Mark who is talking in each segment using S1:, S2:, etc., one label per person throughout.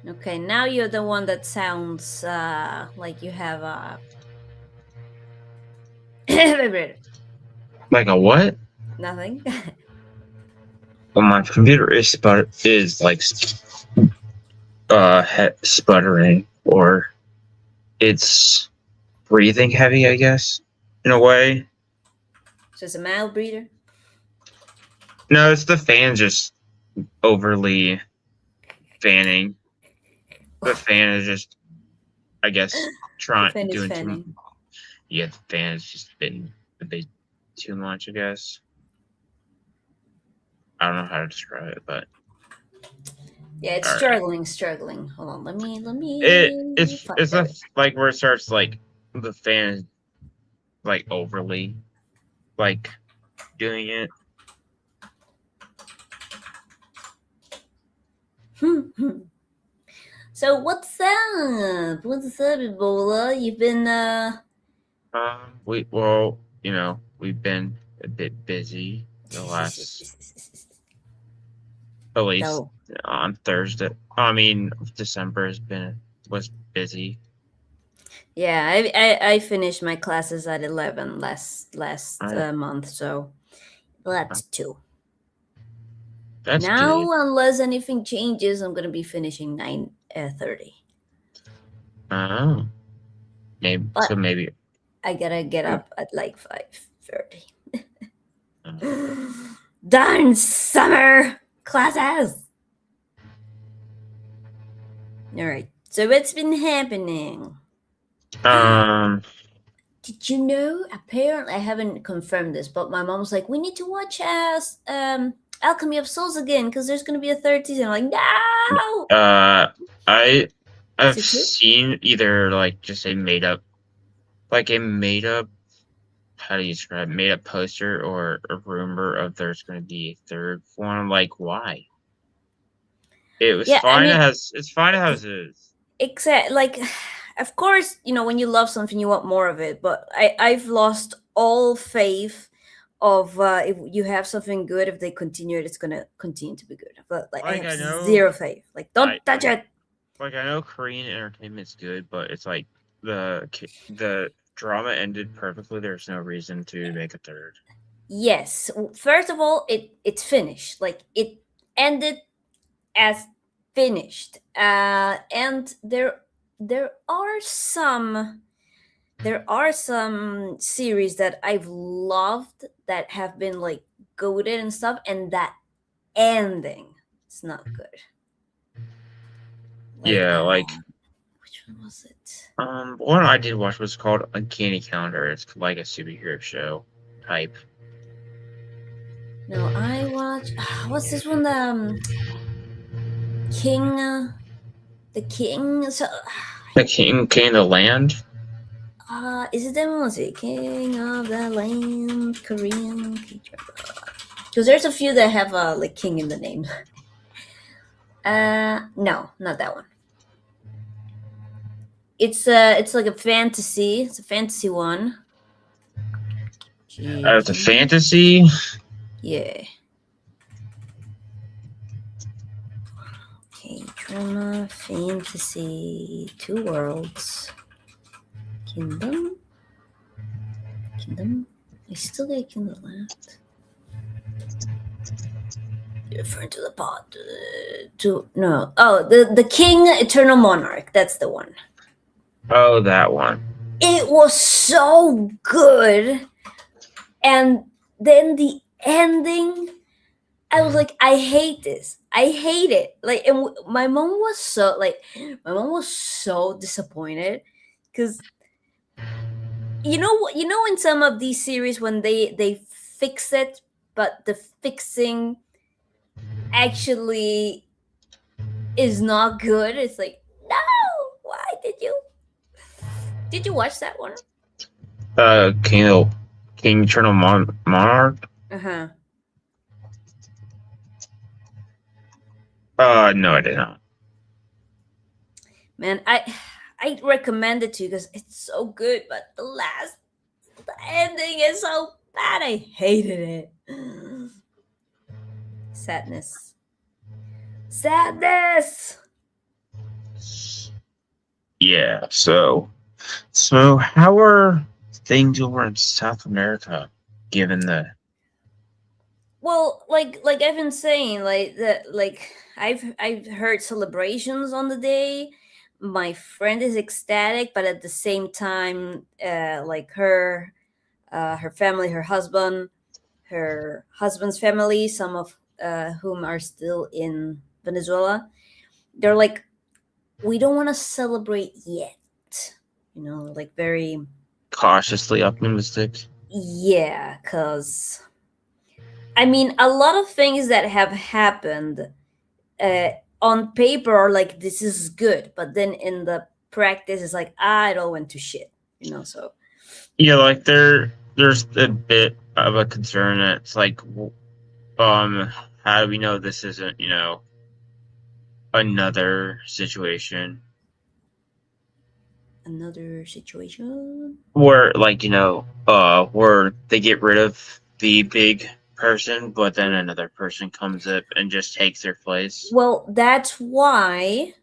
S1: Okay, now you're the one that sounds like you have a.
S2: Like a what?
S1: Nothing.
S2: Well, my computer is like sputtering, or it's breathing heavy, I guess, in a way.
S1: So it's a mouth breather.
S2: No, it's the fan just overly fanning. The fan is just, I guess,
S1: The
S2: trying
S1: fan is
S2: doing too.
S1: fanning.
S2: Yeah, the fan has just been a bit too much, I guess. I don't know how to describe it, but
S1: Yeah, it's
S2: all right.
S1: struggling. Hold on, let
S2: It
S1: me
S2: it's
S1: find
S2: it's a
S1: there.
S2: like where it starts like the fan is like overly like doing it.
S1: So what's up? What's up, Ebola? You've been
S2: We've been a bit busy the last, at least
S1: so
S2: on Thursday. I mean, December was busy.
S1: yeah, I finished my classes at 11 last
S2: I,
S1: month, so that's two.
S2: that's good.
S1: Now, unless anything changes, I'm gonna be finishing 9:30.
S2: Oh, maybe
S1: But
S2: so maybe.
S1: I gotta get
S2: uh,
S1: up at like 5:30.
S2: uh,
S1: Darn summer classes. All right. So what's been happening?
S2: Um,
S1: Did you know? Apparently, I haven't confirmed this, but my mom was like, "We need to watch Alchemy of Souls again because there's going to be a third season." I'm like, no.
S2: uh, I
S1: Is
S2: I've
S1: it good?
S2: seen either like just a made up how do you describe made up poster or a rumor of there's going to be a third one. I'm like, why? It was
S1: Yeah, I
S2: fine
S1: mean,
S2: as it's fine as it is.
S1: except like, of course, when you love something, you want more of it. But I've lost all faith of if you have something good, if they continue it, it's gonna continue to be good. But like, I
S2: Like
S1: have
S2: I know,
S1: zero faith. Like, don't touch it.
S2: I know Korean entertainment's good, but it's like the drama ended perfectly. There's no reason to make a third.
S1: Yes. First of all, it's finished. Like it ended as finished. And there are some series that I've loved that have been like goaded and stuff, and that ending it's not good. Like
S2: Yeah, like
S1: which one was it?
S2: one I did watch was called Uncanny Calendar. It's like a superhero show type.
S1: No, I watch. What's this one? King, the King. So
S2: The King of the Land.
S1: is it that one? Was it King of the Land? Korean? Because there's a few that have like King in the name. No, not that one. It's like a fantasy. It's a fantasy one.
S2: It's a fantasy.
S1: Yeah. Okay, drama, fantasy, two worlds, kingdom, kingdom. I still get kingdom left. You're referring to the pod. To no. Oh, the king, eternal monarch. That's the one.
S2: Oh, that one.
S1: It was so good, and then the ending. I was like, I hate this. I hate it. Like, and my mom was so disappointed because in some of these series when they fix it, but the fixing actually is not good. It's like, no, why did you watch that one?
S2: King Eternal Monarch.
S1: Uh huh.
S2: No, I did not.
S1: Man, I recommend it to you because it's so good, but the ending is so bad. I hated it. Sadness. Sadness.
S2: Yeah. So how are things over in South America, given the
S1: Well, like I've been saying, like that, like I've heard celebrations on the day. My friend is ecstatic, but at the same time, like her family, her husband's family, some of whom are still in Venezuela, they're like, we don't want to celebrate yet. Like very,
S2: cautiously optimistic?
S1: yeah, because I mean, a lot of things that have happened uh, on paper are like, this is good, but then in the practice, it's like, it all went to shit. So,
S2: Yeah, like there's a bit of a concern that it's like, how do we know this isn't, another situation
S1: another situation.
S2: where, like, where they get rid of the big person, but then another person comes up and just takes their place.
S1: Well, that's why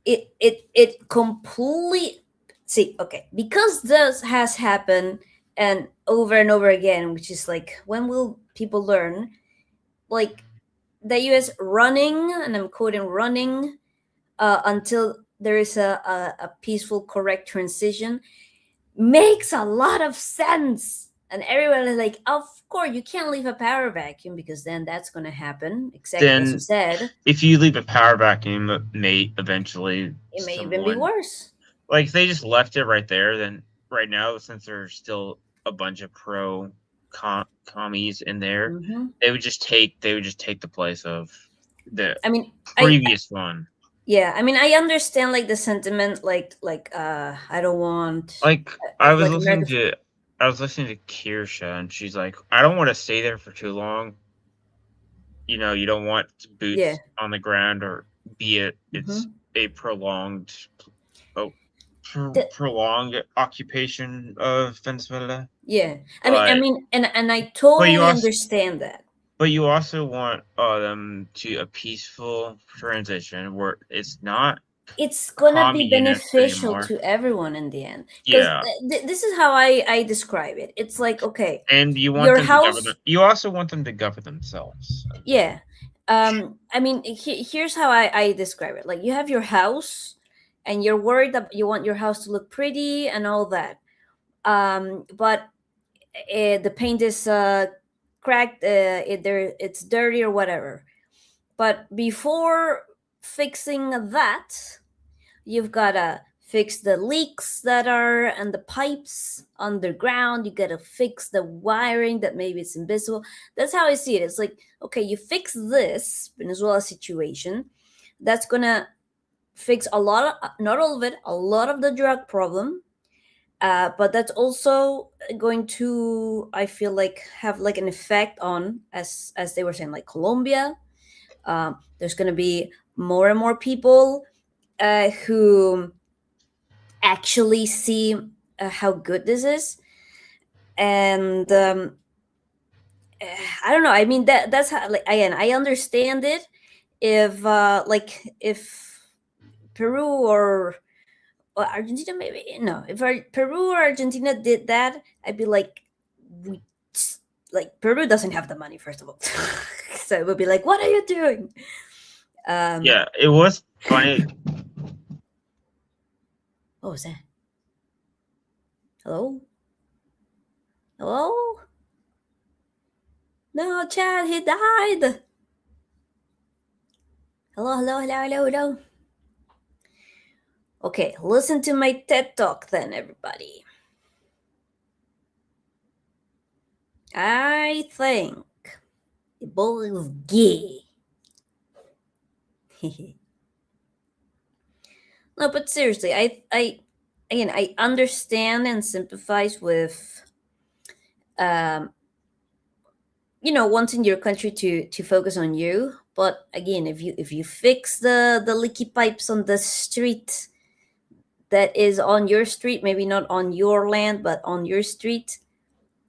S1: it completely, see, okay, because this has happened and over again, which is like, when will people learn? Like, the US running, and I'm quoting, running until there is a peaceful, correct transition, makes a lot of sense. And everyone is like, of course, you can't leave a power vacuum, because then that's going to happen, exactly as you
S2: Then,
S1: said.
S2: if you leave a power vacuum, it may eventually
S1: It may even be
S2: someone
S1: worse.
S2: like if they just left it right there. Then right now, since there's still a bunch of commies in there,
S1: Hmm.
S2: they would just take the place of the
S1: I mean,
S2: previous one.
S1: yeah, I mean, I understand like the sentiment, like I don't want
S2: Like I was
S1: like
S2: listening
S1: America.
S2: to I was listening to Kirsha, and she's like, I don't want to stay there for too long. You don't want
S1: Yeah.
S2: boots on the ground, or be it it's
S1: Hmm.
S2: a oh,
S1: The,
S2: prolonged occupation of Venezuela.
S1: yeah. I
S2: But
S1: mean, and I
S2: but you
S1: totally
S2: also
S1: understand that.
S2: but you also want them to a peaceful transition where it's not
S1: It's gonna be
S2: communist
S1: beneficial
S2: anymore.
S1: to everyone in the end, because
S2: Yeah,
S1: this is how I describe it. It's like, okay,
S2: and you want
S1: your
S2: them to govern
S1: house.
S2: them. You also want them to govern themselves.
S1: Yeah. I mean, here's how I describe it. Like, you have your house, and you're worried that you want your house to look pretty and all that. But the paint is cracked, it's dirty or whatever. But before fixing that, you've gotta fix the leaks that are and the pipes underground. You gotta fix the wiring that maybe it's invisible. That's how I see it. It's like, okay, you fix this Venezuela situation, that's gonna fix a lot of, not all of it, a lot of the drug problem. But that's also going to, I feel like, have like an effect on, as they were saying, like Colombia. There's going to be more and more people who actually see how good this is. And I don't know, I mean, that's how, like, again, I understand it. If if Peru or Argentina, maybe, no, if Peru or Argentina did that, I'd be like, we like, Peru doesn't have the money, first of all. So it would be like, what are you doing? um
S2: Yeah, it was funny.
S1: what was that? Hello? Hello? No, Chad, he died. Hello, hello, hello, hello, hello. Okay, listen to my TED talk then, everybody. I think the bull is gay. No, but seriously, I again, I understand and sympathize with um wanting your country to focus on you. But again, if you fix the leaky pipes on the street, that is on your street, maybe not on your land, but on your street,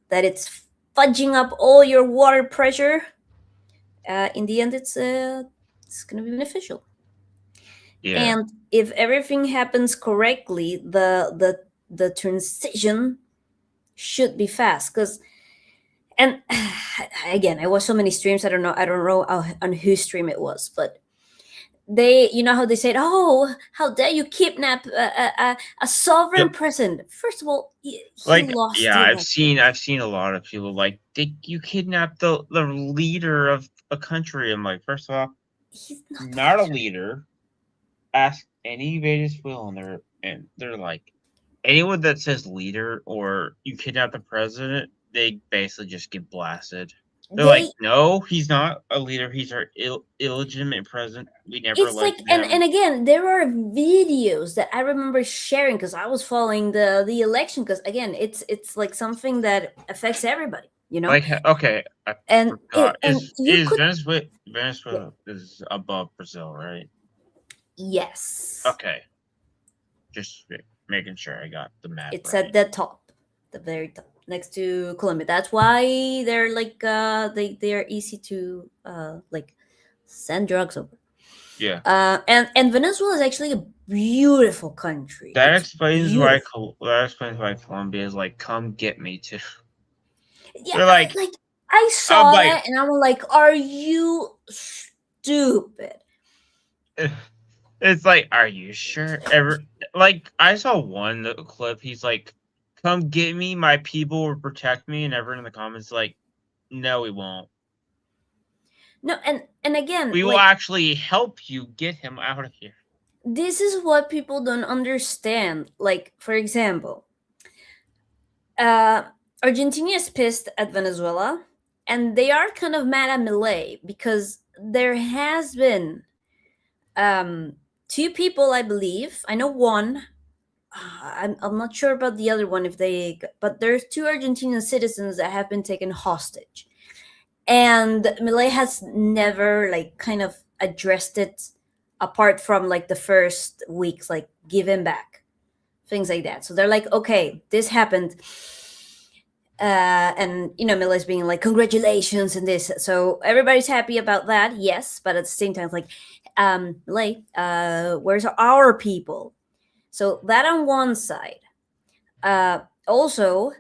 S1: that it's fudging up all your water pressure, in the end, it's gonna be beneficial.
S2: Yeah.
S1: And if everything happens correctly, the transition should be fast. Because and again, I watched so many streams. I don't know on whose stream it was, but they, you know how they said, "Oh, how dare you kidnap a sovereign
S2: Yep.
S1: president?" First of all, he
S2: Like,
S1: lost
S2: yeah,
S1: the
S2: I've
S1: election.
S2: seen I've seen a lot of people like you kidnapped the leader of a country. I'm like, first of all,
S1: He's not the
S2: not a
S1: leader.
S2: leader. Ask any Vegas will, and they're like anyone that says leader or you kidnap the president, they basically just get blasted. They're
S1: They
S2: like, no, he's not a leader. He's our illegitimate president. We never
S1: It's like,
S2: elected
S1: and
S2: him.
S1: again, there are videos that I remember sharing because I was following the election, because again, it's like something that affects everybody, you know.
S2: Like, okay, I
S1: And
S2: forgot.
S1: you
S2: Is
S1: could, yeah,
S2: Venezuela is above Brazil, right?
S1: yes,
S2: Okay, just making sure I got the map
S1: it's at
S2: right.
S1: the top, the very top, next to Colombia. That's why they're like they are easy to like send drugs over.
S2: Yeah,
S1: And Venezuela is actually a beautiful country.
S2: that
S1: It's
S2: explains why
S1: beautiful.
S2: Colombia is like, come get me too.
S1: Yeah,
S2: They're like,
S1: like I
S2: I'm
S1: saw
S2: like,
S1: that and I'm like, are you stupid?
S2: it's like, are you sure? Ever like I saw one clip. He's like, come get me. My people will protect me, and everyone in the comments like, no, we won't.
S1: No, and again,
S2: We will
S1: like
S2: actually help you get him out of here.
S1: this is what people don't understand. Like, for example, uh Argentina is pissed at Venezuela, and they are kind of mad at Milei because there has been um two people, I believe. I know one. I'm not sure about the other one if they, but there's two Argentinian citizens that have been taken hostage, and Millet has never like kind of addressed it apart from like the first weeks, like give him back, things like that. So they're like, okay, this happened, and Millet's being like, congratulations and this. So everybody's happy about that, yes, but at the same time, it's like, Millet, where's our people? So that on one side. Also,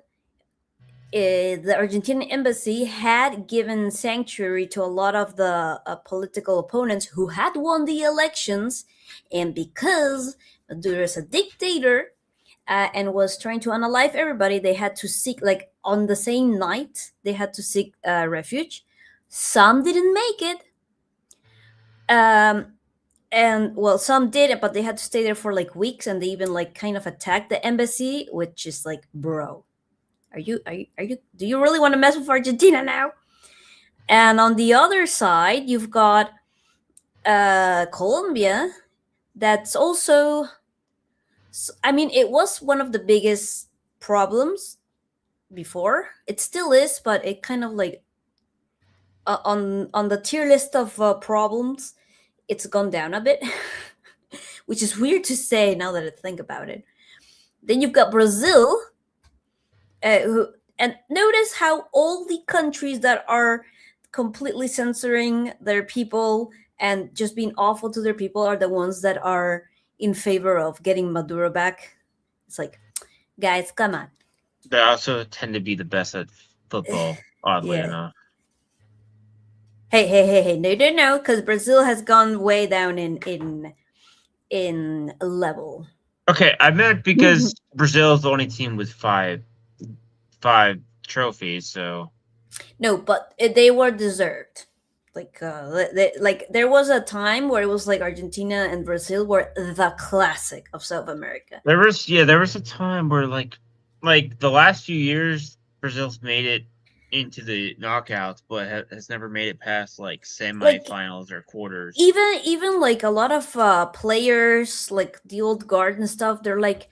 S1: the Argentine embassy had given sanctuary to a lot of the political opponents who had won the elections, and because Maduro is a dictator and was trying to unalive everybody, they had to seek, like on the same night, they had to seek refuge. Some didn't make it, um, and well, some did, but they had to stay there for like weeks, and they even like kind of attacked the embassy, which is like, bro, are you do you really want to mess with Argentina now? And on the other side, you've got Colombia. That's also, I mean, it was one of the biggest problems before. It still is, but it kind of like on the tier list of problems, it's gone down a bit, which is weird to say now that I think about it. Then you've got Brazil, who, and notice how all the countries that are completely censoring their people and just being awful to their people are the ones that are in favor of getting Maduro back. It's like, guys, come on.
S2: They also tend to be the best at football, oddly
S1: Yeah.
S2: enough.
S1: Hey, hey, hey, hey! No, no, no! Because Brazil has gone way down in level.
S2: Okay, I meant because Brazil is the only team with five trophies, so
S1: No, but they were deserved. Like, like there was a time where it was like Argentina and Brazil were the classic of South America.
S2: there was a time where like the last few years Brazil's made it into the knockouts, but has never made it past like
S1: Like
S2: semifinals or quarters.
S1: even like a lot of players, like the old guard and stuff, they're like,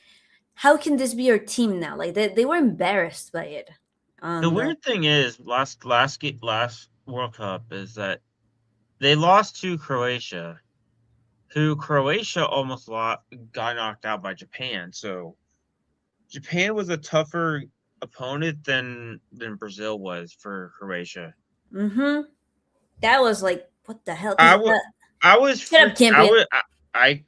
S1: how can this be your team now? Like they were embarrassed by it.
S2: The
S1: And
S2: weird thing is last World Cup is that they lost to Croatia, who Croatia almost got knocked out by Japan. So Japan was a tougher opponent than Brazil was for Croatia.
S1: mm-hmm, that was like, what the hell?
S2: I
S1: Because
S2: would I was
S1: shut up,
S2: freak I
S1: champion.
S2: would I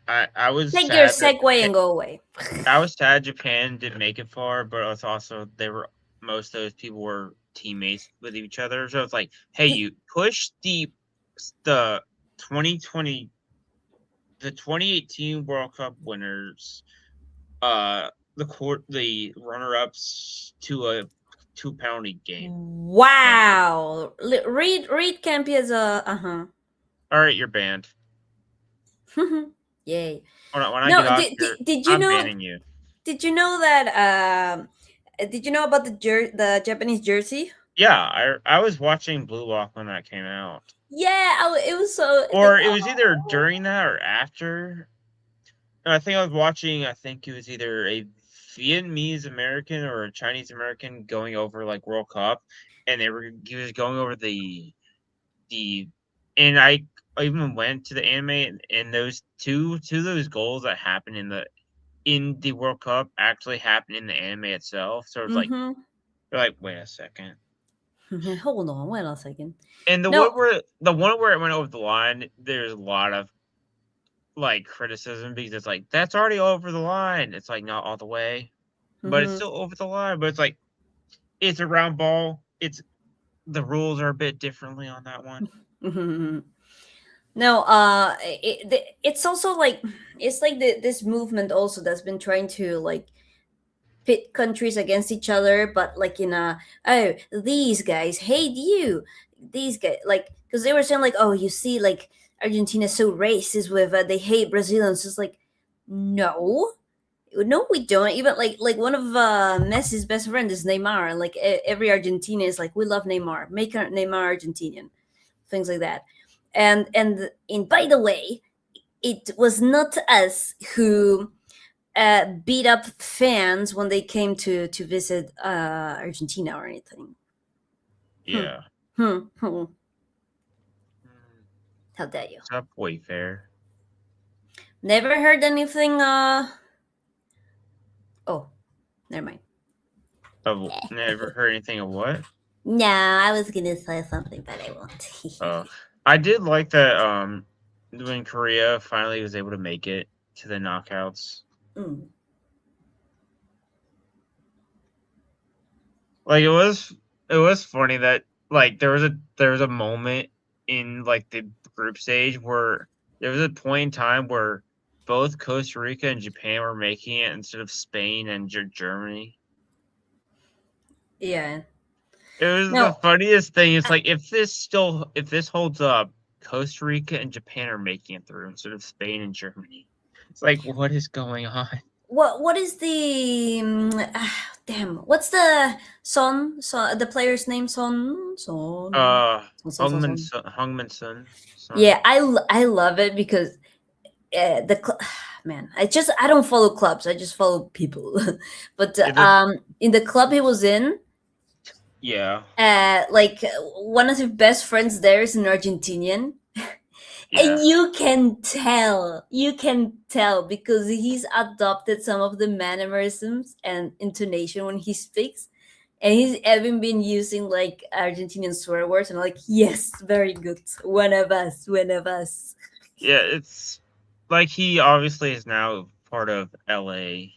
S2: was
S1: Take your
S2: sad that
S1: segue and go away.
S2: I was sad Japan didn't make it far, but it was also most of those people were teammates with each other. So it's like, hey,
S1: The-
S2: you push the 2020 the 2018 World Cup winners, the runner ups to a penalty game.
S1: wow. Read Campy as a
S2: All right, you're banned.
S1: Yay.
S2: When I get
S1: No,
S2: off here,
S1: did you
S2: I'm
S1: know
S2: banning you.
S1: that did you know about the Japanese jersey?
S2: Yeah, I was watching Blue Lock when that came out.
S1: Yeah, it was so like
S2: Or it was either during that or after. No, I think I was watching. I think it was either a Vietnamese American or a Chinese American going over like World Cup, and he was going over the, and I even went to the anime, and those two of those goals that happened in the World Cup actually happened in the anime itself. So it's like
S1: mm-hmm.
S2: they're like, wait a second.
S1: Hold on, wait a second.
S2: And
S1: No.
S2: the one where it went over the line, there's a lot of like criticism because it's like that's already over the line. It's like not all the way, but it's
S1: Mm-hmm.
S2: still over the line. But it's like it's a round ball. It's the rules are a bit differently on that one.
S1: Mm-hmm. No, it's also like it's like this movement also that's been trying to like pit countries against each other, but like in a oh these guys hate you, these guys like because they were saying like oh you see like Argentina's so racist with they hate Brazilians. It's like no, no we don't. Even like one of Messi's best friends is Neymar, and like every Argentina is like we love Neymar, make Neymar Argentinian, things like that. And by the way, it was not us who beat up fans when they came to visit Argentina or anything. Hmm.
S2: Yeah.
S1: Hmm. How dare you?
S2: Subway fare.
S1: Never heard anything. Oh, never mind.
S2: Of never heard anything of what?
S1: No, I was gonna say something, but I won't.
S2: I did like that when Korea finally was able to make it to the knockouts.
S1: Mm.
S2: Like it was funny that like there was a moment in like the group stage where there was a point in time where both Costa Rica and Japan were making it instead of Spain and Germany.
S1: Yeah.
S2: It was the
S1: No.
S2: funniest thing. It's like if this holds up, Costa Rica and Japan are making it through instead of Spain and Germany. It's like what is going on?
S1: What is the damn? What's the the player's name? Son.
S2: Hungman Sun.
S1: Yeah, I love it because man, I don't follow clubs. I just follow people. But in the club he was in,
S2: Yeah.
S1: like one of his best friends there is an Argentinian,
S2: Yeah.
S1: and you can tell because he's adopted some of the mannerisms and intonation when he speaks, and he's even been using like Argentinian swear words, and I'm like yes, very good, one of us, one of us.
S2: Yeah, it's like he obviously is now part of LA,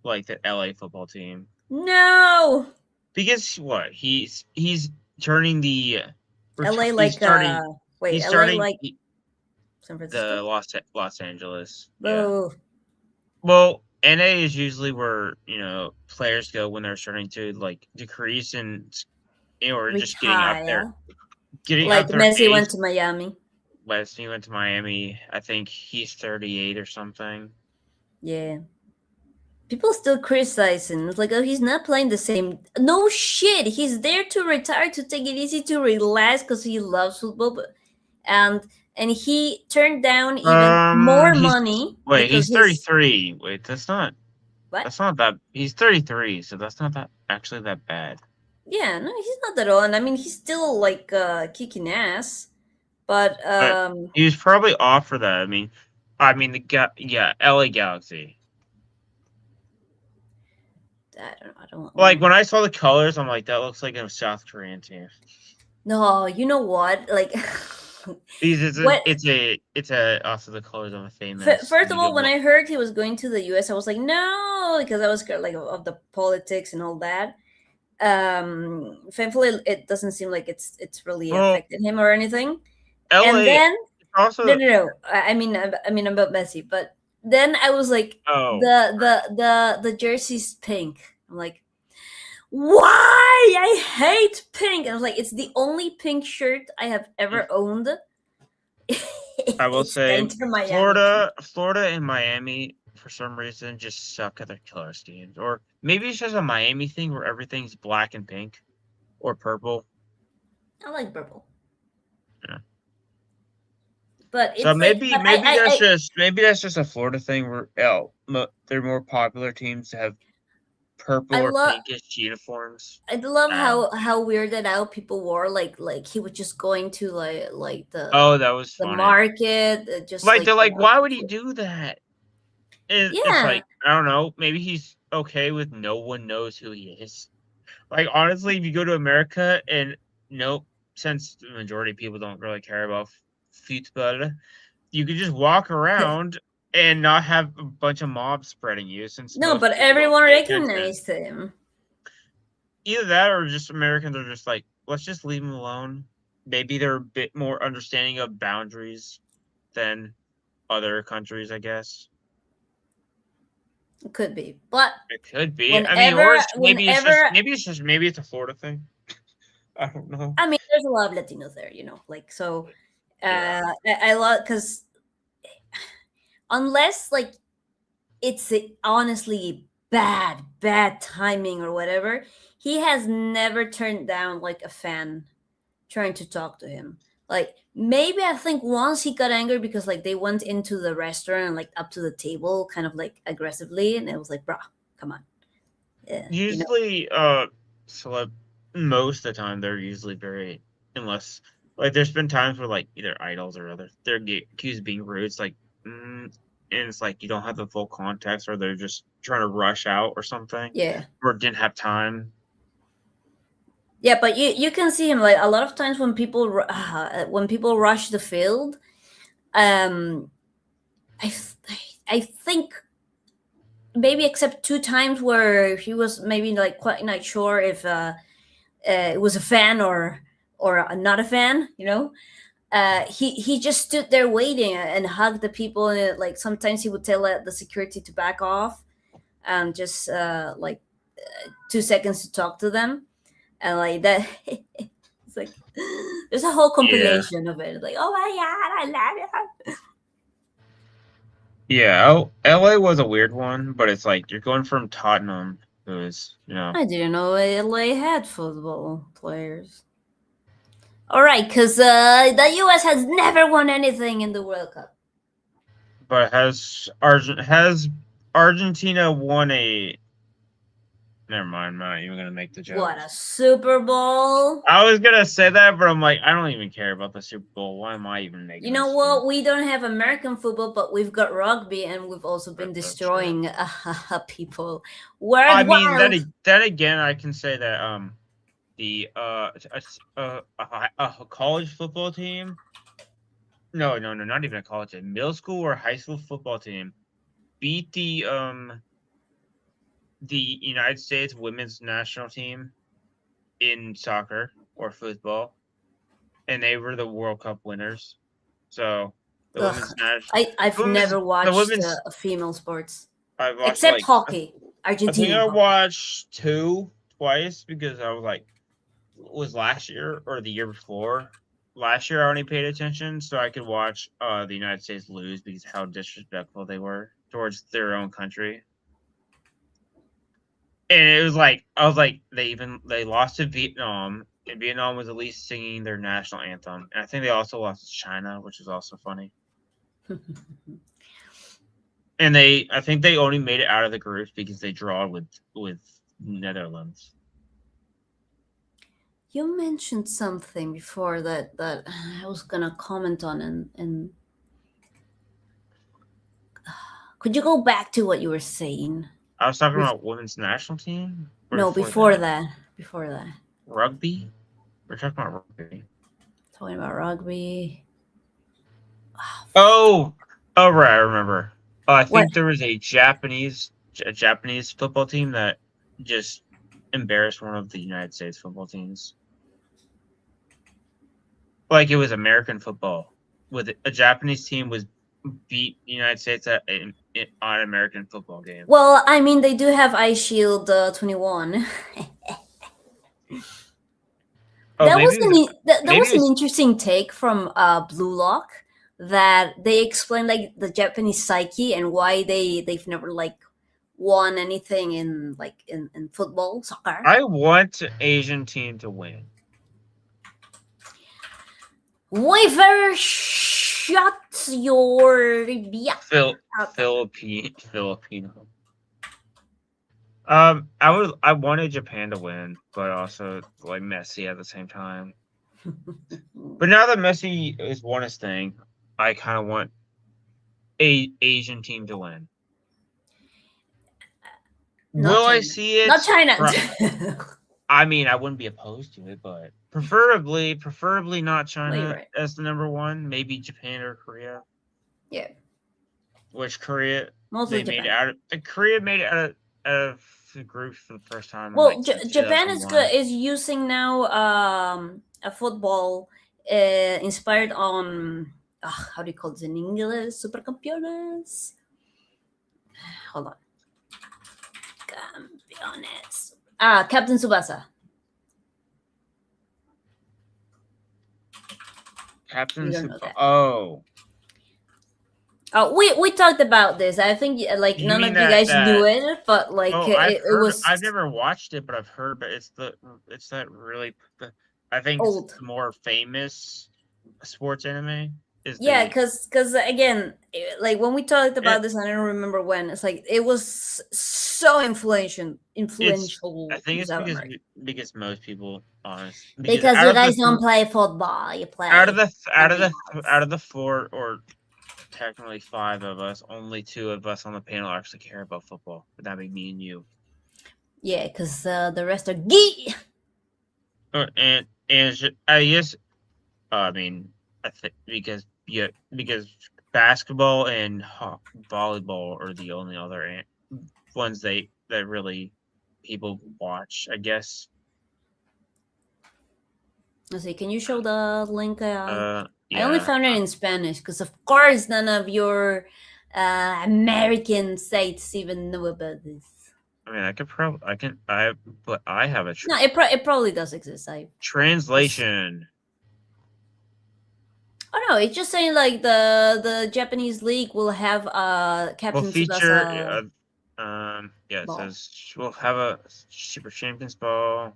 S2: like the LA football team.
S1: No,
S2: Because what? He's turning the
S1: LA
S2: he's
S1: like
S2: starting
S1: wait,
S2: he's
S1: LA
S2: starting
S1: like San
S2: the
S1: Francisco.
S2: Los Angeles. Yeah.
S1: Oh,
S2: Well, NA is usually where, players go when they're starting to like decrease and or just
S1: retire.
S2: getting
S1: Like
S2: up their
S1: Messi
S2: age.
S1: went to Miami.
S2: He went to Miami. I think he's 38 or something.
S1: Yeah. People still criticizing. It's like, oh, he's not playing the same. No shit. He's there to retire, to take it easy, to relax because he loves football. And he turned down even more money because
S2: He's
S1: his
S2: 33. Wait,
S1: what?
S2: that's not that he's 33, so that's not that actually that bad.
S1: Yeah, no, he's not at all. And I mean, he's still like kicking ass. But
S2: But he was probably off for that. Yeah, LA Galaxy.
S1: I don't
S2: Like
S1: know.
S2: when I saw the colors, I'm like, that looks like a South Korean team.
S1: No, you know what? Like
S2: Because
S1: What?
S2: it's a also the colors of a famous
S1: First of
S2: League
S1: all,
S2: of
S1: when I heard he was going to the US, I was like, no, because I was scared like of the politics and all that. Thankfully, it doesn't seem like it's really
S2: well,
S1: affected him or anything. And
S2: LA.
S1: then
S2: It's
S1: no,
S2: also
S1: no, no. I mean about Messi, but then I was like,
S2: oh
S1: the jersey's pink. I'm like, why? I hate pink. I was like, it's the only pink shirt I have ever owned.
S2: I will
S1: It's the
S2: say
S1: Inter Miami pink.
S2: Florida and Miami for some reason just suck at their color schemes, or maybe it's just a Miami thing where everything's black and pink or purple.
S1: I like purple,
S2: Yeah.
S1: but
S2: So
S1: it's like, but
S2: maybe that's just a Florida thing where they're more popular teams to have purple
S1: I
S2: or
S1: love
S2: pinkish uniforms.
S1: I love
S2: I don't know.
S1: how weirded out people were, like he was just going to like
S2: Oh, that was
S1: the
S2: funny.
S1: market, just
S2: Like
S1: like
S2: they're like, why would he do that? It's
S1: yeah.
S2: like I don't know. Maybe he's okay with no one knows who he is. Like honestly, if you go to America and nope, since the majority of people don't really care about football, you could just walk around and not have a bunch of mobs spreading you since
S1: No,
S2: most
S1: but
S2: people don't
S1: everyone
S2: pay attention.
S1: recognized him.
S2: Either that or just Americans are just like, let's just leave him alone. Maybe they're a bit more understanding of boundaries than other countries, I guess.
S1: It could be, but
S2: It could be. I mean, or
S1: whenever whenever
S2: maybe it's a Florida thing. I don't know.
S1: I mean, there's a lot of Latinos there, like so.
S2: Yeah.
S1: I love because unless like it's honestly bad timing or whatever, he has never turned down like a fan trying to talk to him. Like maybe I think once he got angry because like they went into the restaurant and like up to the table kind of like aggressively, and it was like, bruh, come on. Yeah,
S2: Usually, celeb most of the time they're usually very unless like there's been times where like either idols or other they're accused of being rude. It's like, and it's like you don't have the full context, or they're just trying to rush out or something,
S1: yeah.
S2: or didn't have time.
S1: Yeah, but you can see him like a lot of times when people rush the field. Um, I I think maybe except two times where he was maybe like quite not sure if it was a fan or not a fan. He just stood there waiting and hugged the people, and like sometimes he would tell the security to back off and just 2 seconds to talk to them, and like that. It's like there's a whole
S2: Yeah.
S1: compilation of it. Like, oh my god, I love it.
S2: Yeah, LA was a weird one, but it's like you're going from Tottenham, who's
S1: I didn't know LA had football players. All right, because the US has never won anything in the World Cup.
S2: but has Argentina won a? Never mind, I'm not even gonna make the joke.
S1: What, a Super Bowl?
S2: I was gonna say that, but I'm like, I don't even care about the Super Bowl. Why am I even
S1: You
S2: making
S1: know
S2: this joke?
S1: what? We don't have American football, but we've got rugby, and we've also been
S2: That's true.
S1: destroying people. Word
S2: I mean,
S1: wild.
S2: then again, I can say that the a college football team. No, not even a college team. Middle school or high school football team beat the United States women's national team in soccer or football, and they were the World Cup winners. So the
S1: Ugh,
S2: women's national,
S1: I've never
S2: the
S1: watched
S2: women's.
S1: a female sports
S2: I watched
S1: except
S2: like
S1: hockey,
S2: I think
S1: Argentinian
S2: I
S1: hockey.
S2: watched two twice because I was like, was last year or the year before? Last year I only paid attention so I could watch the United States lose because how disrespectful they were towards their own country. And it was like I was like they lost to Vietnam, and Vietnam was at least singing their national anthem. And I think they also lost to China, which is also funny. And I think they only made it out of the groups because they draw with Netherlands.
S1: You mentioned something before that I was gonna comment on, and could you go back to what you were saying?
S2: I was talking about women's national team. Or
S1: No,
S2: before
S1: before
S2: that,
S1: that. Before that.
S2: rugby. We're talking about rugby.
S1: Talking about rugby.
S2: Oh, oh right, I remember. I
S1: What?
S2: think there was a Japanese football team that just embarrassed one of the United States football teams. Like it was American football, with a Japanese team was beat the United States on an American football game.
S1: Well, I mean, they do have Ice Shield 21.
S2: Oh,
S1: That was
S2: maybe it was
S1: that
S2: maybe
S1: was
S2: it
S1: an
S2: was
S1: interesting take from Blue Lock, that they explained like the Japanese psyche and why they've never like won anything in like in football soccer.
S2: I want Asian team to win.
S1: Wafer shut your yeah. Okay.
S2: Filipino. I wanted Japan to win, but also like Messi at the same time. But now that Messi has won his thing, I kind of want a Asian team to win.
S1: Not
S2: Will I
S1: China.
S2: see
S1: Not
S2: it?
S1: China.
S2: I mean, I wouldn't be opposed to it, but preferably not
S1: No, you're
S2: China
S1: right.
S2: as the number one. Maybe Japan or Korea.
S1: Yeah,
S2: Which Korea
S1: mostly
S2: they made it
S1: Japan.
S2: out of? Korea made it out of the group for the first time in
S1: Well,
S2: like since
S1: Japan is
S2: 2001.
S1: good. Is using now a football inspired on how do you call it in English? Supercampeones. Hold on, campeones. Captain Tsubasa. You
S2: Captain
S1: don't know
S2: Super.
S1: that.
S2: Oh,
S1: We talked about this. I think like
S2: you
S1: none
S2: mean
S1: of you guys knew
S2: that?
S1: it, but like
S2: Oh, I've
S1: it
S2: heard.
S1: was
S2: I've never watched it, but I've heard. But it's that really. I think it's
S1: old.
S2: the more famous sports anime is
S1: Yeah,
S2: the.
S1: because again, like when we talked about
S2: It,
S1: this, I don't remember when. It's like it was so
S2: it's. I
S1: influential
S2: think
S1: in
S2: it's
S1: South
S2: because
S1: America.
S2: because most people honest because
S1: Because you guys don't play football, you
S2: out of
S1: play
S2: the out of
S1: something
S2: the
S1: else.
S2: out of the four or technically five of us, only two of us on the panel actually care about football. But that'd be me and you.
S1: Yeah, because the rest are gee.
S2: I guess I mean I think because basketball and volleyball are the only other ones that really people watch. I guess.
S1: Let's see. Can you show the link? I only
S2: Yeah.
S1: found it in Spanish because, of course, none of your American sites even know about this.
S2: I mean, but I have a
S1: No, it probably does exist. I
S2: translation.
S1: Oh no, it's just saying like the Japanese league will have
S2: Will
S1: Captain
S2: feature.
S1: Tsubasa
S2: Yeah, it
S1: ball.
S2: says we'll have a Super Champions Ball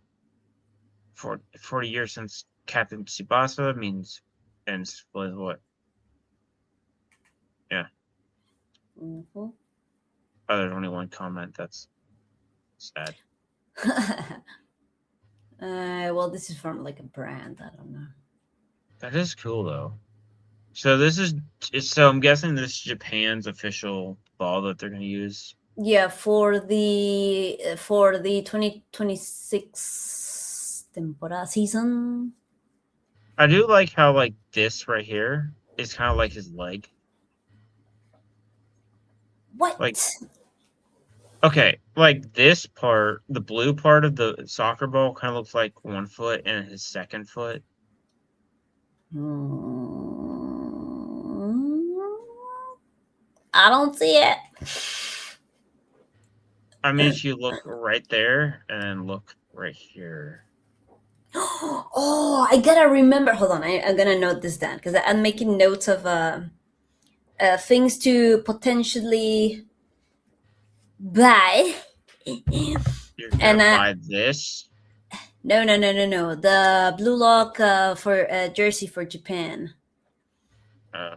S2: for 40 years since Captain Tsubasa means and was what? Yeah.
S1: Hmm.
S2: Oh, there's only one comment. That's sad.
S1: Well, this is from like a brand. I don't know.
S2: That is cool though. So so I'm guessing this is Japan's official ball that they're gonna use.
S1: Yeah, for the 2026 temporada season.
S2: I do like how like this right here is kind of like his leg. Like
S1: What?
S2: okay, like this part, the blue part of the soccer ball kind of looks like one foot and his second foot.
S1: I don't see it.
S2: I mean, if you look right there and then look right here.
S1: Oh, I gotta remember. Hold on, I'm gonna note this down because I'm making notes of things to potentially buy.
S2: You're gonna
S1: And
S2: buy this.
S1: no. The blue lock for jersey for Japan.
S2: Uh,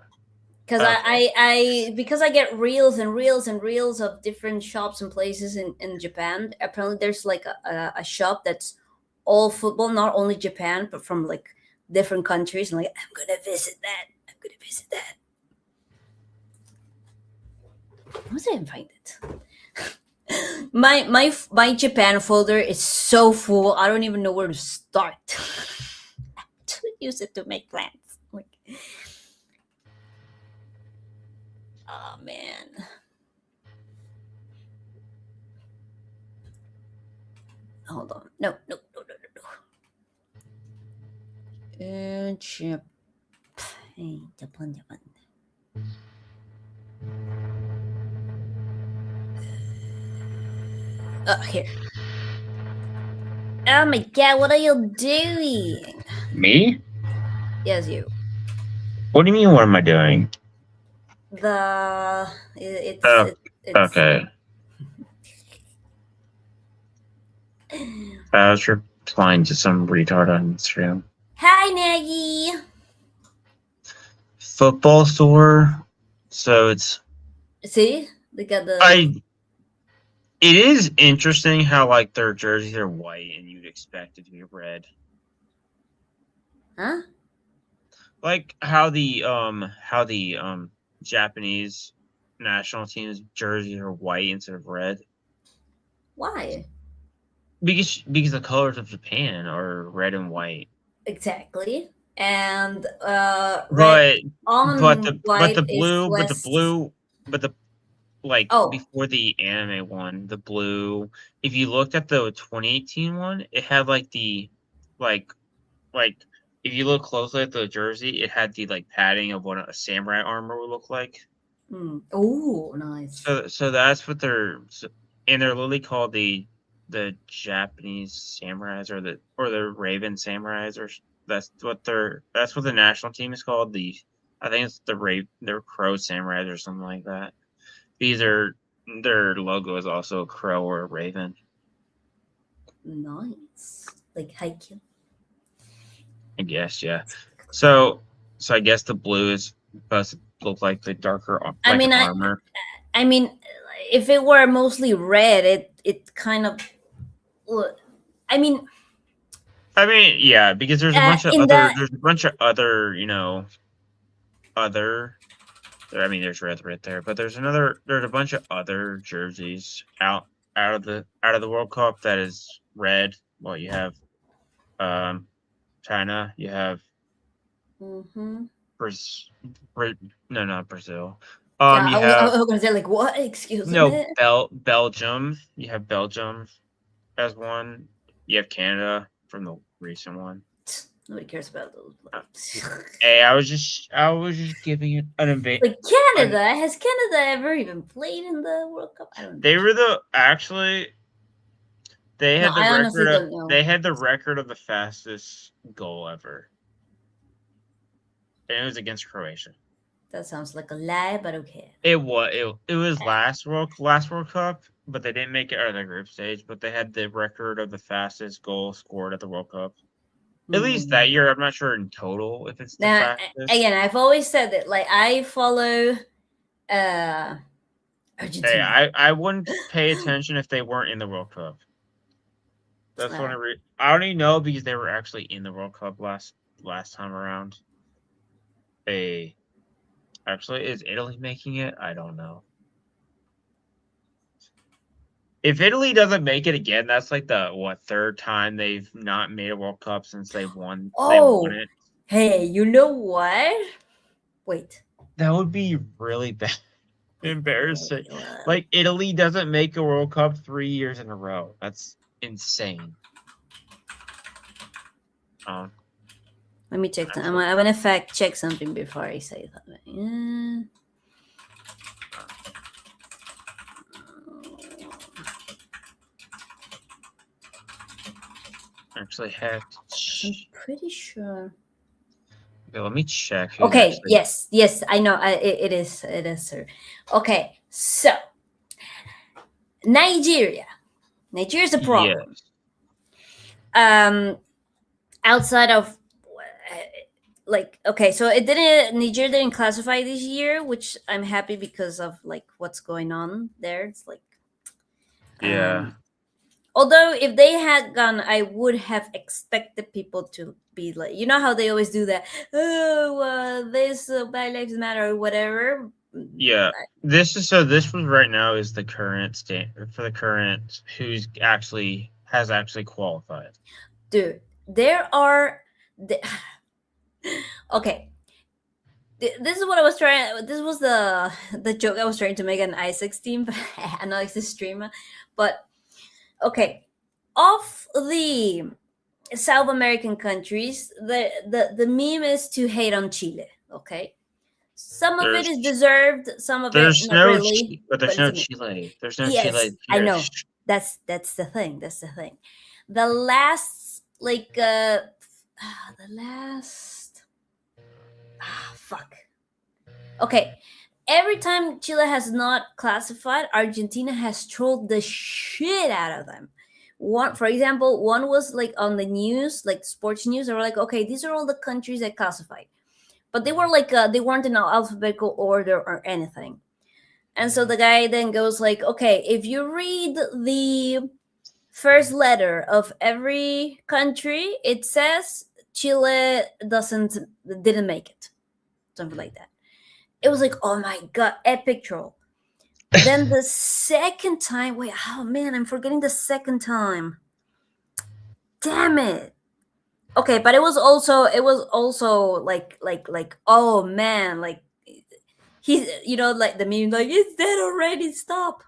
S1: Because
S2: okay.
S1: because I get reels and reels and reels of different shops and places in Japan. Apparently, there's like a shop that's all football, not only Japan, but from like different countries. And like, I'm gonna visit that. I'm gonna visit that. How did I even find it? My Japan folder is so full. I don't even know where to start. To use it to make plans. Like, Oh man. Hold on. No, no, no, no, no, no. Japan. Japan, Japan. Here. Oh my god, what are you doing?
S2: Me?
S1: Yes, you.
S2: What do you mean? What am I doing?
S1: The
S2: Oh,
S1: it's
S2: okay. I was replying to some retard on Instagram.
S1: Hi, Maggie.
S2: Football store. So it's
S1: See, they got the
S2: I. It is interesting how like their jerseys are white and you'd expect it to be red.
S1: huh?
S2: Like how the Japanese national team's jerseys are white instead of red.
S1: Why?
S2: Because the colors of Japan are red and white.
S1: Exactly. And red
S2: But
S1: on
S2: but the
S1: white is
S2: blue
S1: less.
S2: but the like
S1: Oh,
S2: before the anime one, the blue, if you looked at the 2018 one, it had like the like like if you look closely at the jersey, it had the like padding of what a samurai armor would look like.
S1: oh, nice.
S2: So that's what and they're literally called the Japanese samurais or the Raven samurais or that's what the national team is called. I think it's they're Crow samurais or something like that. These are their logo is also a crow or a raven.
S1: Nice. Like hiking.
S2: I guess, yeah. So I guess the blue is supposed to look like the
S1: I
S2: like an
S1: mean,
S2: armor.
S1: I mean, if it were mostly red, it kind of. I mean,
S2: I mean, yeah, because
S1: in that.
S2: there's a bunch of other, other I mean there's red right there, but there's a bunch of other jerseys out of the World Cup that is red. Well, you have um China, you have
S1: Mm-hmm.
S2: Brazil, no, not Brazil.
S1: Yeah,
S2: You
S1: I
S2: have
S1: was gonna say like what? Excuse
S2: no
S1: me.
S2: Belgium. You have Belgium as one. You have Canada from the recent one.
S1: Nobody cares about those.
S2: Uh, Hey, I was just giving it
S1: Like
S2: an.
S1: Canada, has Canada ever even played in the World Cup? I don't.
S2: They were actually
S1: No, I honestly don't know.
S2: they had the record of the fastest goal ever, and it was against Croatia.
S1: That sounds like a lie, but okay.
S2: It was last World Cup, but they didn't make it out of the group stage. But they had the record of the fastest goal scored at the World Cup. At least that
S1: Mm.
S2: year, I'm not sure in total if it's the
S1: Now,
S2: fastest.
S1: again, I've always said that like I follow uh
S2: Hey,
S1: Argentina.
S2: I wouldn't pay attention if they weren't in the World Cup. That's
S1: Uh,
S2: one I only know because they were actually in the World Cup last time around. They actually is Italy making it? I don't know. If Italy doesn't make it again, that's like the third time they've not made a World Cup since they won
S1: oh,
S2: it.
S1: hey, you know what? Wait,
S2: That would be really bad.
S1: wait,
S2: Embarrassing.
S1: what?
S2: Like Italy doesn't make a World Cup 3 years in a row. That's insane. Um,
S1: Let me check.
S2: actually,
S1: I'm gonna fact check something before I say something.
S2: actually hacked.
S1: I'm pretty sure.
S2: Okay, let me check who's
S1: Okay.
S2: actually.
S1: Yes. Yes. I know. It is. It is, sir. Okay. So Nigeria. Nigeria's a problem.
S2: Yes.
S1: Um, outside of like okay, so it didn't. Nigeria didn't classify this year, which I'm happy because of like what's going on there. It's like
S2: Yeah.
S1: um although if they had gone, I would have expected people to be like, you know how they always do that. Oh, this Black Lives Matter or whatever.
S2: Yeah. This was right now is the current standard for the current who's actually has actually qualified.
S1: Dude, there are the, okay. This is what I was trying. This was the joke I was trying to make an Isaac's team, but I know it's a streamer. But okay, of the South American countries, the meme is to hate on Chile. Okay, some of it is
S2: There's
S1: deserved, some of it not really,
S2: But
S1: but
S2: there's
S1: it's
S2: no
S1: a meme.
S2: Chile. There's no
S1: Yes,
S2: Chile
S1: I
S2: here.
S1: know. That's the thing. That's the thing. The last like the last fuck. Okay. Every time Chile has not classified, Argentina has trolled the shit out of them. One, for example, one was like on the news, like sports news. They were like, "Okay, these are all the countries that classified," but they were like, they weren't in alphabetical order or anything. And so the guy then goes like, "Okay, if you read the first letter of every country, it says Chile didn't make it, something like that." It was like, oh my god, epic troll. Then the second time, wait, oh man, I'm forgetting the second time. Damn it. Okay, but it was also like oh man, like he's like the meme like it's dead already, stop.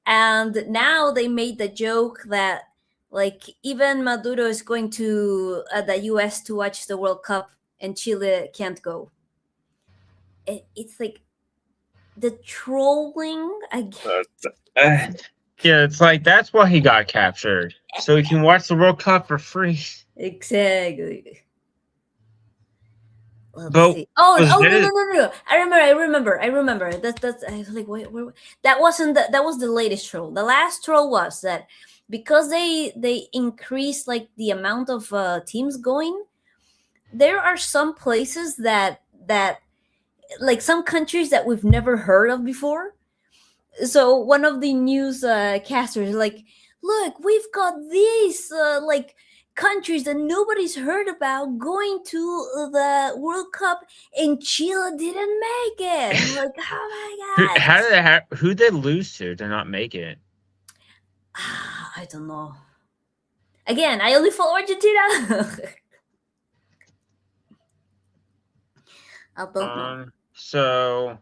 S1: And now they made the joke that like even Maduro is going to the US to watch the World Cup and Chile can't go. It's like the trolling again.
S2: Uh, yeah, it's like that's why he got captured, so he can watch the World Cup for free.
S1: Exactly. Let's
S2: But
S1: see. Oh,
S2: was
S1: oh no,
S2: it?
S1: no, no, no! I remember. That's. I was like, wait. That wasn't the. That was the latest troll. The last troll was that because they increased like the amount of teams going. There are some places that like some countries that we've never heard of before. So one of the news casters like, look, we've got these like countries that nobody's heard about going to the World Cup, and Chile didn't make it. I'm like, oh my god.
S2: Who did lose to not make it?
S1: I don't know. Again, I only follow Argentina. I don't know.
S2: So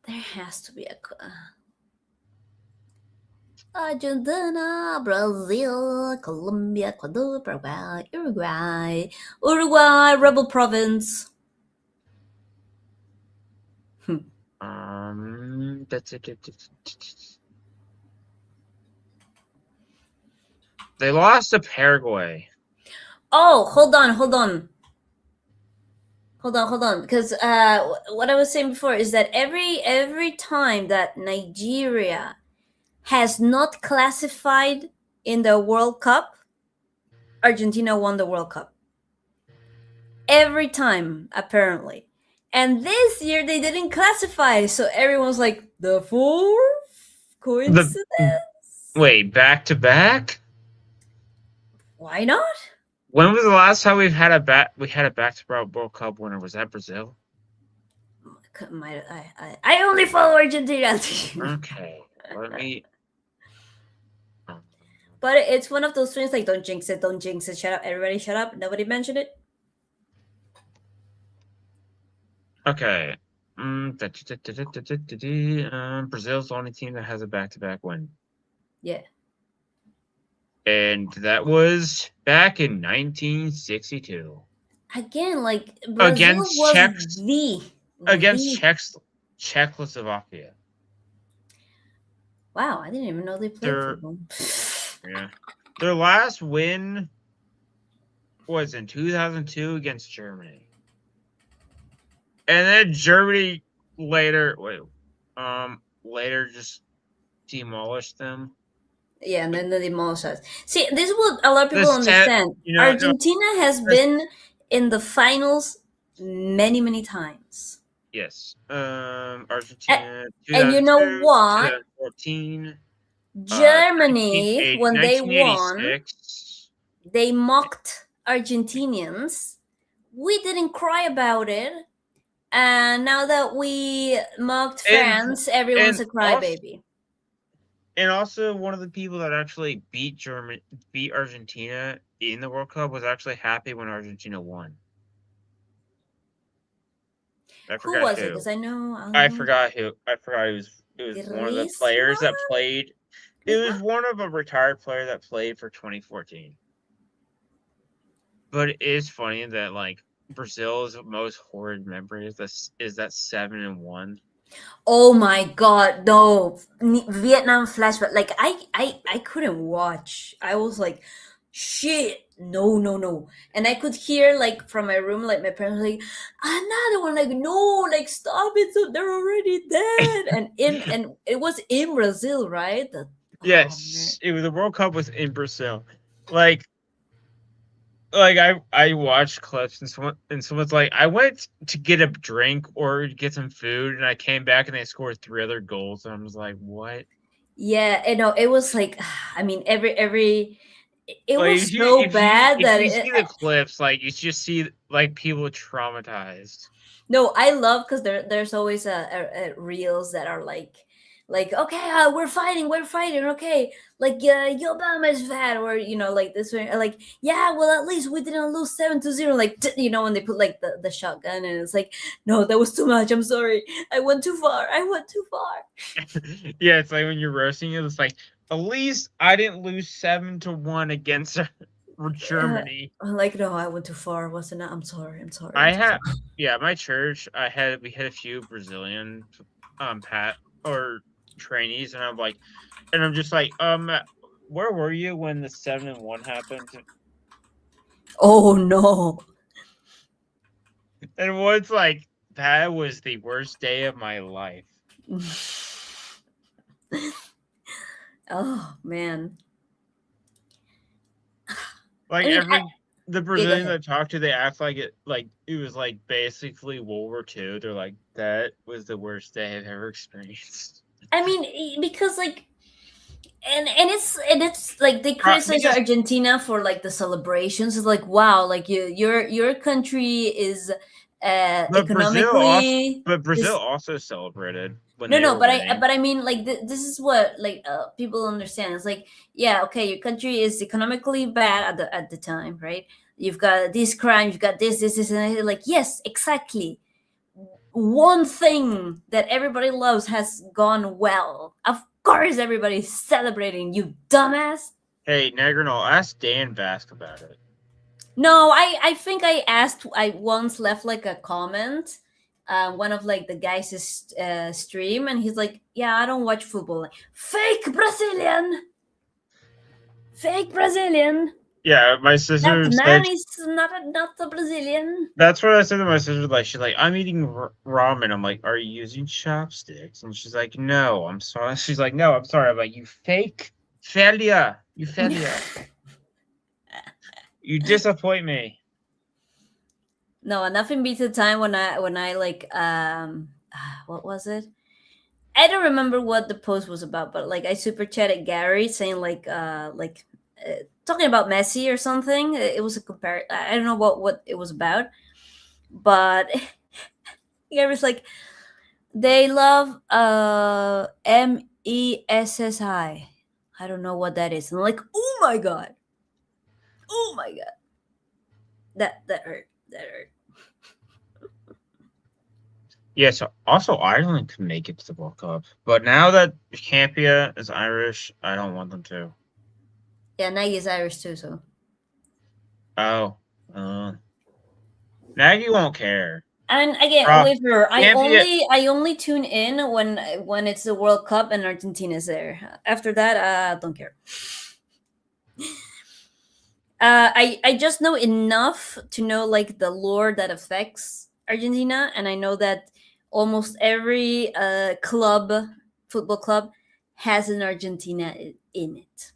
S1: There has to be a Argentina, Brazil, Colombia, Ecuador, Paraguay, Uruguay, Rebel Province.
S2: that's it. They lost to Paraguay.
S1: Oh, hold on, because what I was saying before is that every time that Nigeria has not classified in the World Cup, Argentina won the World Cup. Every time, apparently. And this year they didn't classify, so everyone's like, the fourth
S2: The
S1: coincidence?
S2: Wait, back to back?
S1: Why not?
S2: When was the last time we had a back to back World Cup winner? Was that Brazil?
S1: I only follow Argentina.
S2: Okay, let me.
S1: But it's one of those things like, don't jinx it, don't jinx it. Shut up, everybody, shut up. Nobody mentioned it.
S2: Okay. Brazil's the only team that has a back to back win.
S1: Yeah.
S2: And that was back in 1962.
S1: Again, like Brazil
S2: Against
S1: was
S2: Czechs against
S1: the
S2: Czechoslovakia.
S1: Wow, I didn't even know they played football.
S2: Yeah. Their last win was in 2002 against Germany. And then Germany later just demolished them.
S1: Yeah, and then they demolished us. See, this is what a lot of people understand. Argentina has been in the finals many times.
S2: Yes. Argentina.
S1: And you know what?
S2: 2014.
S1: Germany, when they won,
S2: 1986.
S1: they mocked Argentinians. We didn't cry about it. And now that we mocked France, everyone's a crybaby.
S2: And also, one of the people that actually beat Argentina in the World Cup was actually happy when Argentina won. I
S1: Who
S2: forgot
S1: was it?
S2: who.
S1: Because I
S2: I
S1: know
S2: forgot who. I forgot it was one of the
S1: Grisman.
S2: players that played. It was
S1: Grisman.
S2: one of a retired player that played for 2014. But it is funny that like Brazil's most horrid memory is that 7-1.
S1: Oh my god, no. Vietnam flashback. Like I couldn't watch. I was like, shit. No, no, no. And I could hear like from my room, like my parents were like, another one, like, no, like stop it. So they're already dead. And it was in Brazil, right? Oh man.
S2: Yes, it was the World Cup was in Brazil. Like I watched clips and someone's like, I went to get a drink or get some food and I came back and they scored 3 other goals and I was like, what?
S1: Yeah, you know, it was like I mean every it
S2: Like
S1: was so bad
S2: if
S1: that
S2: you see the clips, like you just see like people traumatized.
S1: no, I love because there's always reels that are like okay, we're fighting, okay, like your Obama is fat, or you know, like this way, like yeah, well at least we didn't lose 7-0, like you know when they put like the shotgun and it's like no, that was too much. I'm sorry, I went too far. I went too far.
S2: Yeah, it's like when you're roasting it, it's like at least I didn't lose 7-1 against Germany.
S1: I'm like no, I went too far. Wasn't I'm sorry. I'm sorry. I'm
S2: I
S1: so
S2: had
S1: sorry.
S2: yeah, my church, we had a few Brazilian pat or trainees and I'm just like, where were you when the 7-1 happened?
S1: Oh no.
S2: And one's like, that was the worst day of my life.
S1: Oh man.
S2: Like
S1: I mean,
S2: the
S1: yeah, go
S2: Brazilians
S1: ahead.
S2: I talked to, they act like it was like basically World War II. They're like, that was the worst day I've ever experienced.
S1: I mean, because like, and it's like they criticize
S2: Because
S1: Argentina for like the celebrations. It's like wow, like your country is
S2: but
S1: economically
S2: Brazil
S1: this.
S2: also celebrated when
S1: No,
S2: they
S1: no,
S2: were winning.
S1: but I mean like this is what like people understand. It's like yeah, okay, your country is economically bad at the time, right? You've got these crimes, you've got this, and like yes, exactly. One thing that everybody loves has gone well. Of course, everybody's celebrating, you dumbass.
S2: Hey, Negrino, ask Dan Bask about it.
S1: No, I think I asked, I once left like a comment, one of like the guys' stream, and he's like, yeah, I don't watch football. Like, fake Brazilian.
S2: Yeah, my
S1: That
S2: sister
S1: man
S2: said
S1: is not a Brazilian.
S2: that's what I said to my sister. Like, she's like, I'm eating ramen. I'm like, are you using chopsticks? And she's like, no, I'm sorry. She's like, no, I'm sorry. I'm like, you fake failure. You failure. You disappoint me.
S1: No, nothing beats the time when I like what was it? I don't remember what the post was about, but like I super chatted Gary saying talking about Messi or something. It was a compare. I don't know what it was about, but Gary's like they love MESSI. I don't know what that is, and I'm like, oh my god, oh my god, that hurt, that hurt.
S2: Yeah, so also Ireland can make it to the World Cup. But now that Campia is Irish, I don't want them to.
S1: Yeah, Nagy is Irish too, so.
S2: Oh. Nagy won't care.
S1: And again,
S2: Uh,
S1: with her,
S2: Campia
S1: I only tune in when it's the World Cup and Argentina is there. After that, don't care. I just know enough to know like the lore that affects Argentina, and I know that almost every football club, has an Argentina in it.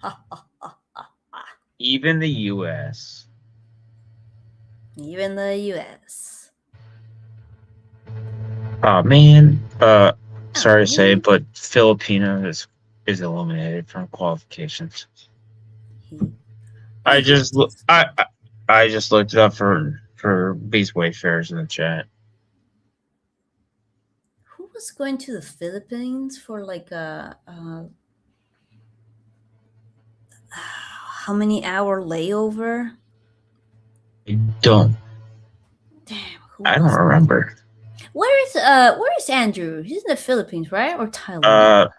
S1: Ha, ha, ha, ha, ha.
S2: even the US.
S1: Even the U.S.
S2: Oh man.
S1: Oh
S2: Sorry to say,
S1: man,
S2: but Filipino is eliminated from qualifications.
S1: he
S2: I
S1: he
S2: just loo-
S1: is.
S2: I just looked it up for these wayfarers in the chat.
S1: Who was going to the Philippines for like how many hour layover?
S2: I don't.
S1: Who
S2: I don't
S1: was?
S2: remember.
S1: Where is Andrew? He's in the Philippines, right? Or Thailand?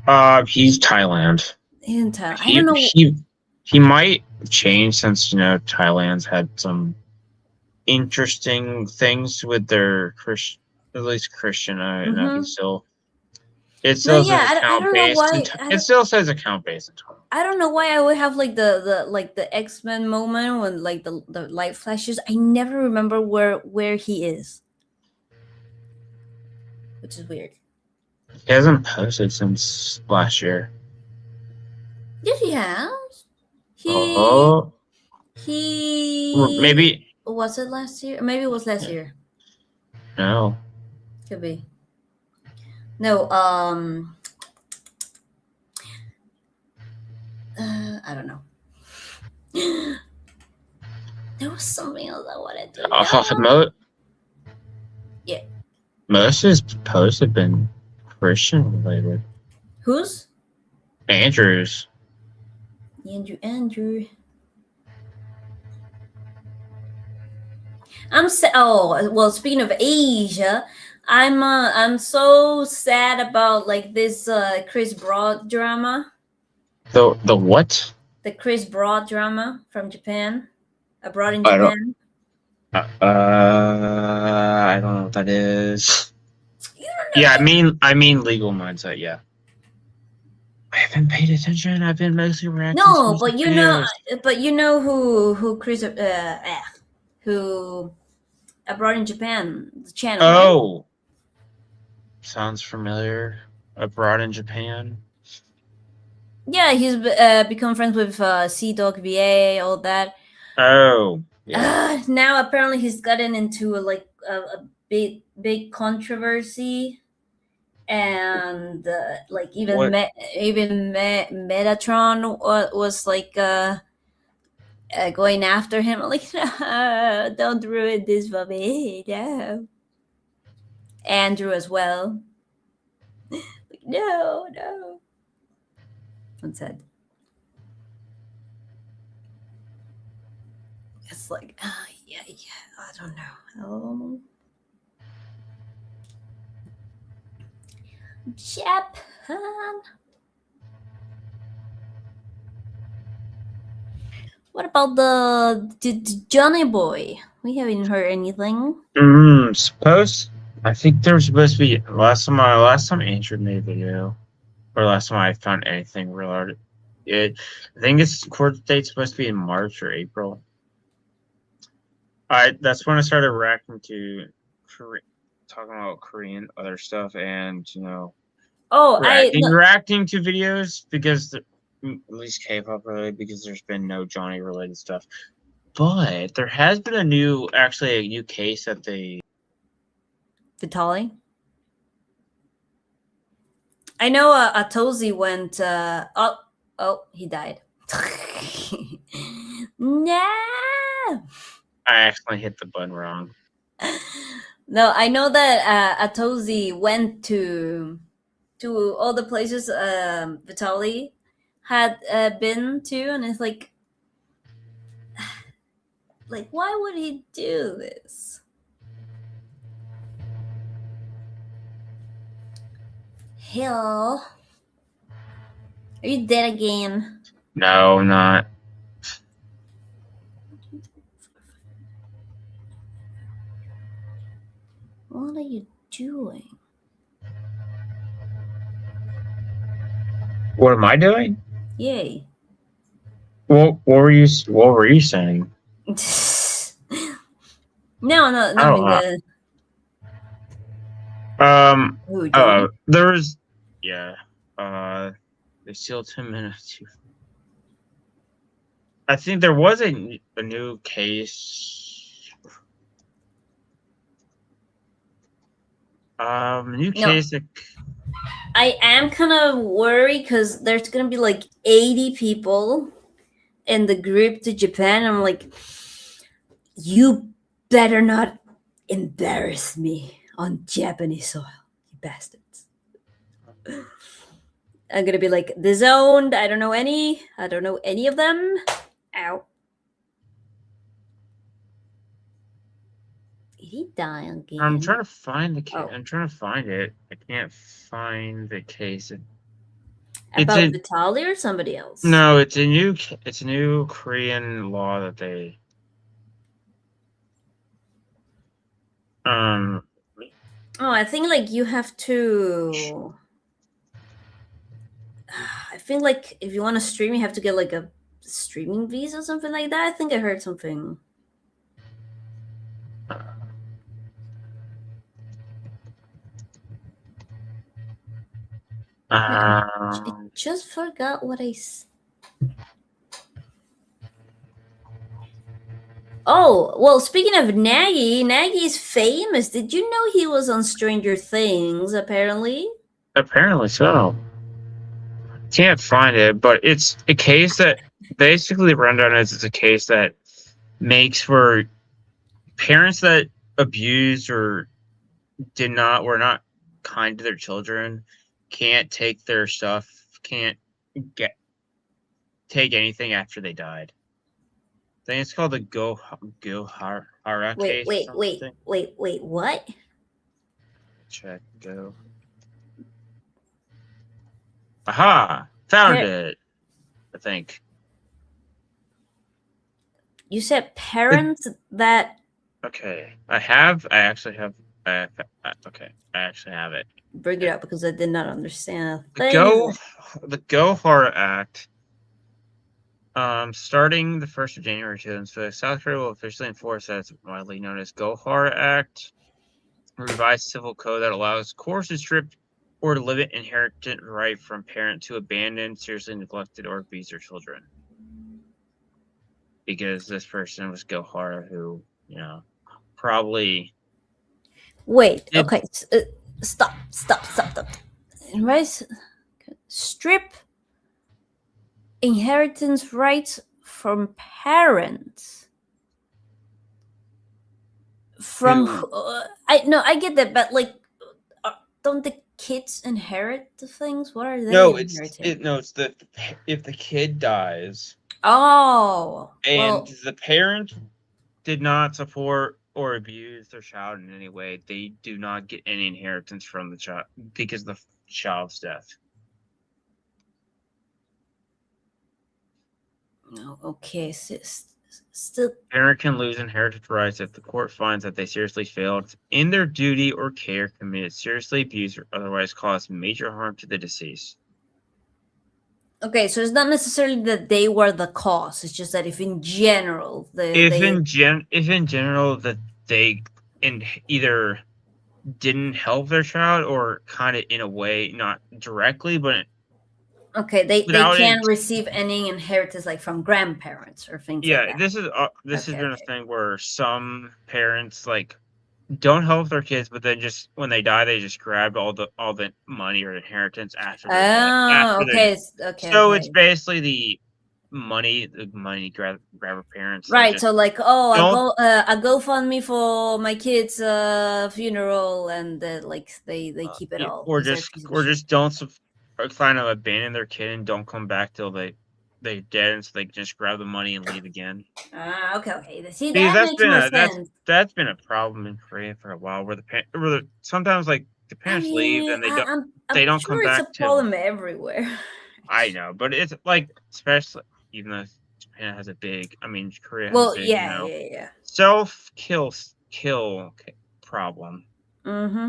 S2: Uh, he's Thailand.
S1: He's in Thailand. I don't
S2: He
S1: know.
S2: he he might change since Thailand's had some interesting things with their Christian, at least Christian. I can
S1: Mm-hmm.
S2: still it
S1: No,
S2: still
S1: yeah,
S2: says
S1: I
S2: account
S1: don't know
S2: based, and
S1: why.
S2: it still says account based in Thailand.
S1: I don't know why I would have like the X-Men moment when like the light flashes. I never remember where he is, which is weird.
S2: He hasn't posted since last year.
S1: Yes, he has. He
S2: Oh,
S1: he
S2: maybe
S1: was it last year? Maybe it was last year.
S2: no.
S1: Could be. No, I don't know. There was something else I wanted to know.
S2: Mo-
S1: Yeah.
S2: Most of his posts have been Christian related.
S1: Who's?
S2: Andrews.
S1: Andrew. Oh well. Speaking of Asia, I'm so sad about like this Chris Broad drama.
S2: The what?
S1: The Chris Broad drama from Japan, abroad in
S2: I don't.
S1: Japan.
S2: I don't know what that is.
S1: You don't
S2: Yeah,
S1: know?
S2: I mean legal mindset. Yeah, I haven't paid attention. I've been mostly reacting to
S1: No,
S2: music videos.
S1: but you know who Chris who abroad in Japan the channel, right?
S2: Oh, sounds familiar. Abroad in Japan.
S1: Yeah, he's become friends with Sea Dog VA, all that.
S2: Oh, yeah.
S1: Now apparently he's gotten into a big controversy, and like
S2: What?
S1: Metatron was like going after him. Like, no, don't ruin this for me. No, Andrew as well. Like, no, no. One said, it's like, yeah, I don't know. Japan. What about the Johnny Boy? We haven't heard anything.
S2: Suppose. I think there was supposed to be last time Andrew made a video, or last time I found anything related. I think its court date's supposed to be in March or April. That's when I started reacting to talking about Korean other stuff, and
S1: Oh, I no,
S2: reacting to videos because at least K-pop related, because there's been no Johnny related stuff. But there has been a new case that they.
S1: Vitali. I know Atozi went. Oh, he died. No.
S2: I accidentally hit the button wrong.
S1: No, I know that Atozi went to all the places Vitali had been to, and it's like why would he do this? Hell, are you dead again?
S2: No, not.
S1: What are you doing?
S2: What am I doing?
S1: Yay.
S2: What were you? What were you saying?
S1: No,
S2: I don't
S1: nothing
S2: know.
S1: good. Who, Johnny?
S2: There was, yeah. There's still 10 minutes. I think there was a new case. New
S1: No.
S2: case that.
S1: I am kind of worried because there's gonna be like 80 people in the group to Japan. I'm like, you better not embarrass me on Japanese soil, you bastards. I'm gonna be like disowned. I don't know any of them. Ow. Did he die again?
S2: I'm trying to find the case.
S1: Oh.
S2: I'm trying to find it. I can't find the case. It's
S1: About
S2: a
S1: Vitaly or somebody else?
S2: no. It's a new Korean law that they um.
S1: Oh, I think like you have to. I think like if you want to stream, you have to get like a streaming visa or something like that. I think I heard something. I just forgot what I. Oh, well, speaking of Nagy's famous. Did you know he was on Stranger Things, apparently?
S2: Apparently so. Can't find it, but it's a case that basically rundown is it's a case that makes for parents that abused or were not kind to their children, can't take their stuff, can't get take anything after they died. I think it's called the Gohara
S1: Wait,
S2: case or
S1: wait, wait,
S2: something.
S1: wait, what?
S2: Check go. Aha! Found it. I think.
S1: You said parents that.
S2: Okay. I actually have. Okay. I actually have it.
S1: Bring it up because I did not understand a
S2: The
S1: thing.
S2: The Gohara Act. Starting the 1st of January 2006, South Korea will officially enforce as widely known as Gohara Act, a revised civil code that allows courts to strip or limit inheritance right from parent to abandon, seriously neglected, or abuse their children. Because this person was Gohara, who, probably.
S1: Wait, okay, stop. Right? Strip inheritance rights from parents. From I get that, but like, don't the kids inherit the things? What are they inheriting?
S2: It's if the kid dies.
S1: Oh,
S2: And
S1: well,
S2: the parent did not support or abuse their child in any way, they do not get any inheritance from the child because of the child's death.
S1: no, okay, still.
S2: Parent can lose inheritance rights if the court finds that they seriously failed in their duty or care, committed seriously abused, or otherwise caused major harm to the deceased.
S1: Okay, so it's not necessarily that they were the cause. It's just that if in general
S2: If in general that they either didn't help their child or kind of in a way, not directly, but
S1: okay, they
S2: without
S1: can't
S2: it.
S1: receive any inheritance like from grandparents or things like
S2: Yeah,
S1: that.
S2: this has been a thing where some parents like don't help their kids, but then just when they die, they just grabbed all the money or inheritance after their death.
S1: Oh, okay,
S2: So it's basically the money grabber parents that
S1: right.
S2: just
S1: So like, oh,
S2: don't.
S1: a GoFundMe for my kid's funeral, and like they keep it all
S2: Or
S1: because they're
S2: just
S1: piece of
S2: or
S1: shit.
S2: just don't kind of abandon their kid and don't come back till they dead, and so they can just grab the money and leave again.
S1: Ah, okay. See,
S2: Because
S1: that makes more sense.
S2: that's been a problem in Korea for a while, where sometimes like the
S1: I
S2: parents leave
S1: mean,
S2: and
S1: I'm
S2: they don't come
S1: sure it's a
S2: back till.
S1: problem everywhere.
S2: I know, but it's like especially even though Japan has a big, Korea has a
S1: Well,
S2: big,
S1: yeah.
S2: self kill problem.
S1: Mm-hmm.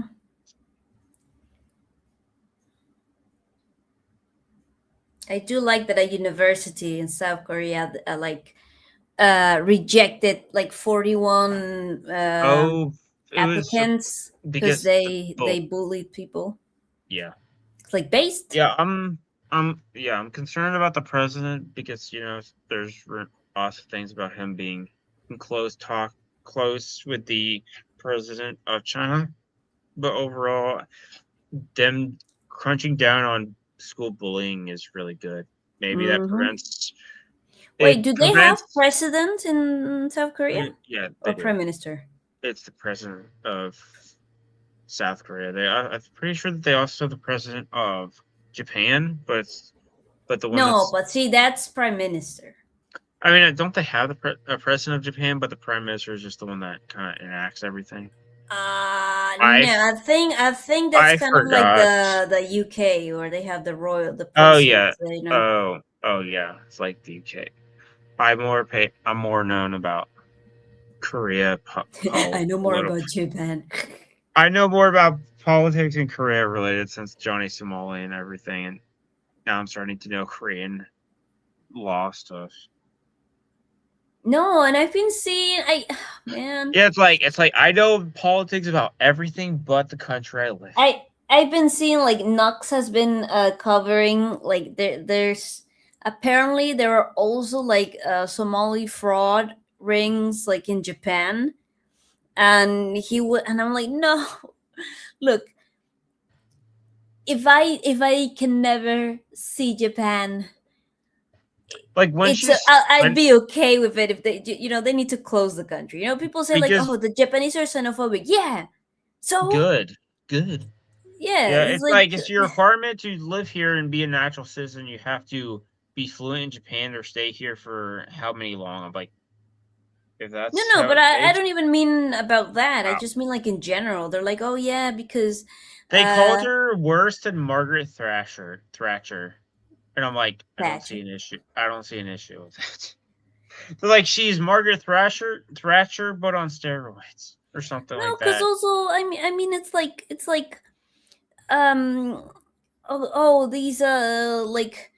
S1: I do like that a university in South Korea rejected like 41
S2: Oh, it was
S1: applicants because
S2: because
S1: they bullied people.
S2: yeah.
S1: It's like based.
S2: Yeah, I'm concerned about the president because there's lots of things about him being in close with the president of China, but overall, them crunching down on school bullying is really good. Maybe that
S1: Mm-hmm.
S2: prevents
S1: Wait,
S2: it
S1: do they have
S2: prevents.
S1: president in South Korea
S2: Yeah, they
S1: or
S2: do.
S1: prime minister?
S2: It's the president of South Korea. I'm pretty sure that they also have the president of Japan, but the one
S1: No,
S2: that's
S1: but see, that's prime minister.
S2: I mean, don't they have a president of Japan, but the prime minister is just the one that kind of enacts everything?
S1: No,
S2: I
S1: I think that's
S2: I
S1: kind of like
S2: forgot.
S1: the UK, where they have the
S2: Oh
S1: princes,
S2: yeah.
S1: you know.
S2: Oh yeah. It's like the UK. I'm more known about Korea
S1: I know more
S2: little.
S1: about Japan.
S2: I know more about politics and Korea related since Johnny Somali and everything, and now I'm starting to know Korean law stuff.
S1: No, and I've been seeing man,
S2: Yeah, it's like I know politics about everything but the country I live in.
S1: I've been seeing like Nux has been covering like there's apparently there are also like Somali fraud rings like in Japan, and he would, and I'm like, no, look, if I can never see Japan,
S2: Like when
S1: it's
S2: she's
S1: I'd
S2: when
S1: be okay with it if they need to close the country. People say like,
S2: because
S1: oh, the Japanese are xenophobic. Yeah, so
S2: good, good.
S1: yeah,
S2: Yeah,
S1: it's
S2: it's
S1: like
S2: like it's your requirement to live here and be a natural citizen. You have to be fluent in Japan or stay here for how many long? I'm like, if
S1: no,
S2: that's
S1: no,
S2: how
S1: but
S2: it
S1: I
S2: takes,
S1: don't even mean about that. I
S2: wow.
S1: just mean like in general. They're like, oh yeah, because
S2: They called
S1: uh
S2: her worse than Margaret Thrasher, and I'm like, I don't see
S1: Thatcher.
S2: an issue. I don't see an issue with that. They're like she's Margaret Thrasher, but on steroids or something
S1: No,
S2: like
S1: because
S2: that.
S1: also I mean it's like um oh these like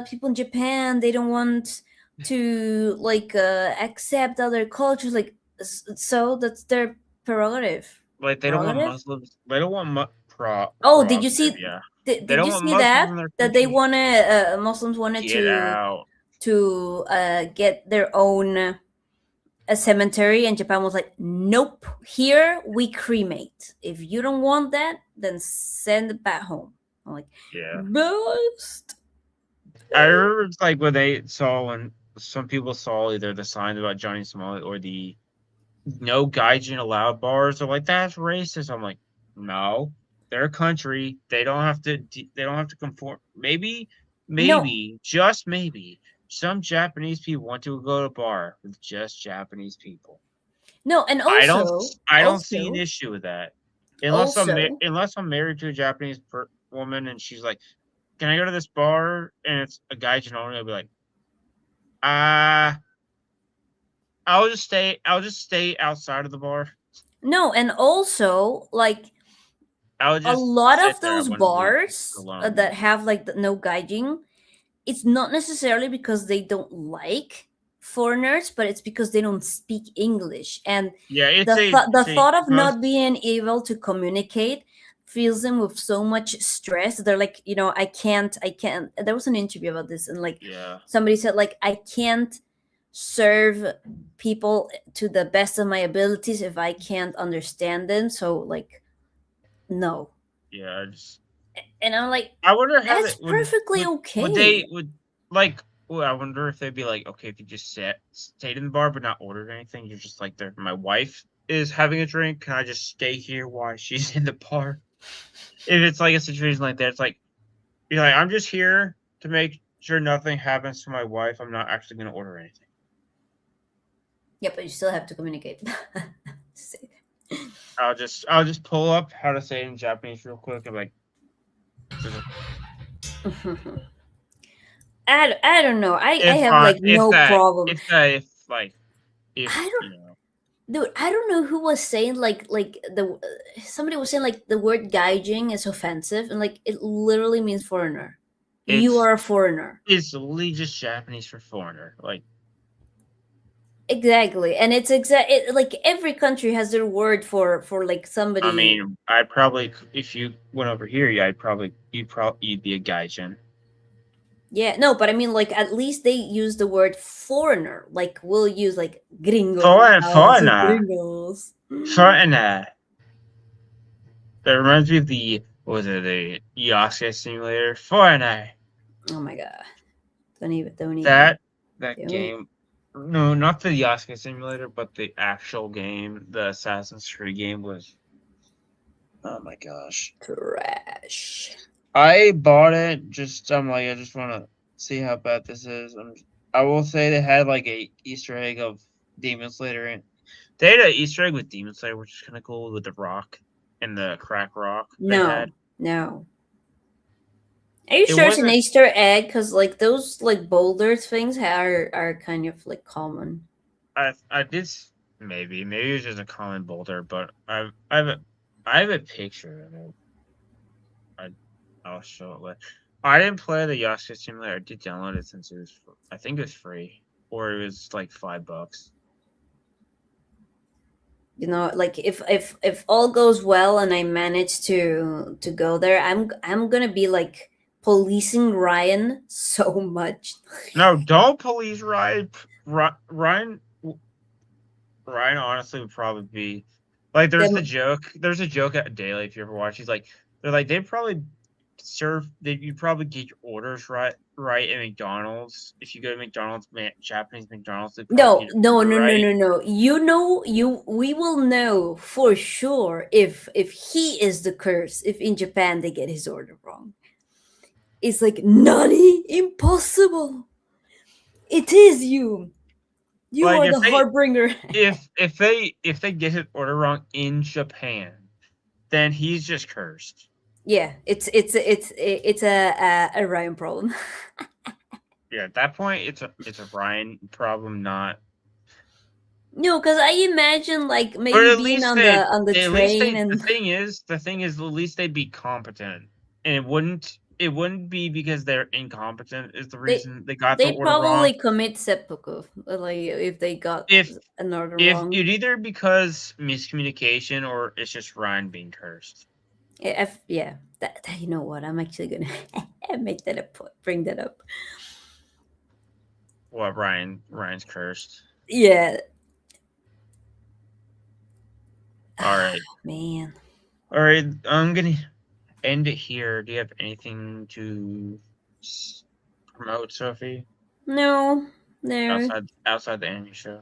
S1: people in Japan, they don't want to like accept other cultures, like so that's their prerogative.
S2: Like they don't want
S1: Prerogative.
S2: Muslims. They don't want
S1: Oh, did you
S2: prerogative.
S1: see?
S2: Yeah,
S1: Did,
S2: they
S1: did
S2: don't
S1: you
S2: want
S1: see
S2: Muslims
S1: that
S2: in their
S1: that they
S2: country.
S1: wanted Muslims wanted
S2: Get out.
S1: to get their own a cemetery, and Japan was like, nope. Here we cremate. If you don't want that, then send it back home. I'm like,
S2: Yeah.
S1: best.
S2: I remember it's like when some people saw either the signs about Johnny Somali or the no gaijin allowed bars. They're like, that's racist. I'm like, no, they're a country. They don't have to conform.
S1: No,
S2: Just maybe, some Japanese people want to go to a bar with just Japanese people.
S1: no, and also,
S2: I don't see an issue with that,
S1: also,
S2: unless I'm married to a Japanese woman and she's like, "Can I go to this bar?" and it's a gaijin only. I'll be like, "Ah, I'll just stay outside of the bar.
S1: no, and also, like
S2: I'll
S1: a
S2: just
S1: lot
S2: sit
S1: of
S2: there. I
S1: those
S2: wouldn't leave
S1: bars
S2: alone."
S1: that have like no gaijin, it's not necessarily because they don't like foreigners, but it's because they don't speak English, and
S2: Yeah,
S1: the
S2: it's a
S1: thought of not
S2: most
S1: being able to communicate fills them with so much stress. They're like, I can't. There was an interview about this, and like
S2: yeah
S1: somebody said, like, I can't serve people to the best of my abilities if I can't understand them. So like, no.
S2: yeah. I just
S1: And I'm like,
S2: I wonder how
S1: that's
S2: they
S1: perfectly
S2: would they
S1: okay.
S2: would like. Well, I wonder if they'd be like, okay, if you just stayed in the bar but not ordered anything, you're just like, there. My wife is having a drink. Can I just stay here while she's in the bar? If it's like a situation like that, it's like you're like, I'm just here to make sure nothing happens to my wife. I'm not actually going to order anything.
S1: Yeah, but you still have to communicate. Say
S2: I'll just pull up how to say it in Japanese real quick. I'm like,
S1: that. I don't know. I
S2: if
S1: have like no problem.
S2: if like if
S1: I don't,
S2: you know
S1: dude. I don't know who was saying like the somebody was saying like the word gaijin is offensive, and like it literally means foreigner. You
S2: it's
S1: are a foreigner.
S2: it's literally just Japanese for foreigner. Like
S1: Exactly, and it's like every country has their word for like
S2: I
S1: somebody.
S2: mean, I'd probably if you went over here, yeah, you'd be a gaijin.
S1: Yeah, no, but I mean, like, at least they use the word foreigner. Like, we'll use like gringo. So
S2: Foreigner,
S1: gringos.
S2: foreigner. That reminds me of the what was it the Yasuke simulator foreigner.
S1: Oh my god! Don't even.
S2: That that
S1: Don't even.
S2: game. No, not the Yasuke simulator, but the actual game, the Assassin's Creed game was. Oh my gosh!
S1: Trash.
S2: I bought it just. I'm like, I just want to see how bad this is. I will say they had like a Easter egg of Demon Slayer in. They had an Easter egg with Demon Slayer, which is kind of cool with the rock and the crack rock they
S1: No,
S2: had.
S1: no. Are you
S2: It
S1: sure it's an
S2: wasn't.
S1: Easter egg? Because like those like boulder things are kind of like common.
S2: I did maybe it was just a common boulder, but I have a picture of it. I I'll show it. I didn't play the Yasuo Simulator. I did download it since it was. I think it was free, or it was like $5.
S1: You know, like if all goes well and I manage to go there, I'm gonna be like policing Ryan so much.
S2: No, don't police Ryan. Ryan honestly would probably be like there's the
S1: Them,
S2: joke. There's a joke at Daily if you ever watch. He's like they're like they probably serve they you probably get your orders right at McDonald's. If you go to McDonald's, Japanese McDonald's, they probably
S1: no,
S2: get your
S1: no,
S2: order
S1: no, no,
S2: right.
S1: no, no. You know, you we will know for sure if he is the curse. If in Japan they get his order wrong, it's like nani impossible. It is you. You
S2: Like
S1: are the harbinger.
S2: if they get his order wrong in Japan, then he's just cursed.
S1: Yeah, it's a Ryan problem.
S2: Yeah, at that point it's a Ryan problem, not.
S1: No, because I imagine like
S2: But
S1: maybe
S2: at
S1: being
S2: least
S1: on
S2: they
S1: the
S2: at least
S1: train
S2: they
S1: and
S2: the thing is at least they'd be competent. And it wouldn't be because they're incompetent is the
S1: they
S2: reason they got the
S1: they
S2: order wrong.
S1: probably commit seppuku like if they got
S2: If
S1: an order
S2: if
S1: wrong.
S2: it either because miscommunication or it's just Ryan being cursed.
S1: Yeah, that you know what? I'm actually gonna make that up, bring that up.
S2: What Ryan's cursed.
S1: Yeah,
S2: All right.
S1: man.
S2: All right, I'm gonna end it here. Do you have anything to promote, Sophie?
S1: No, no,
S2: Outside the anime show.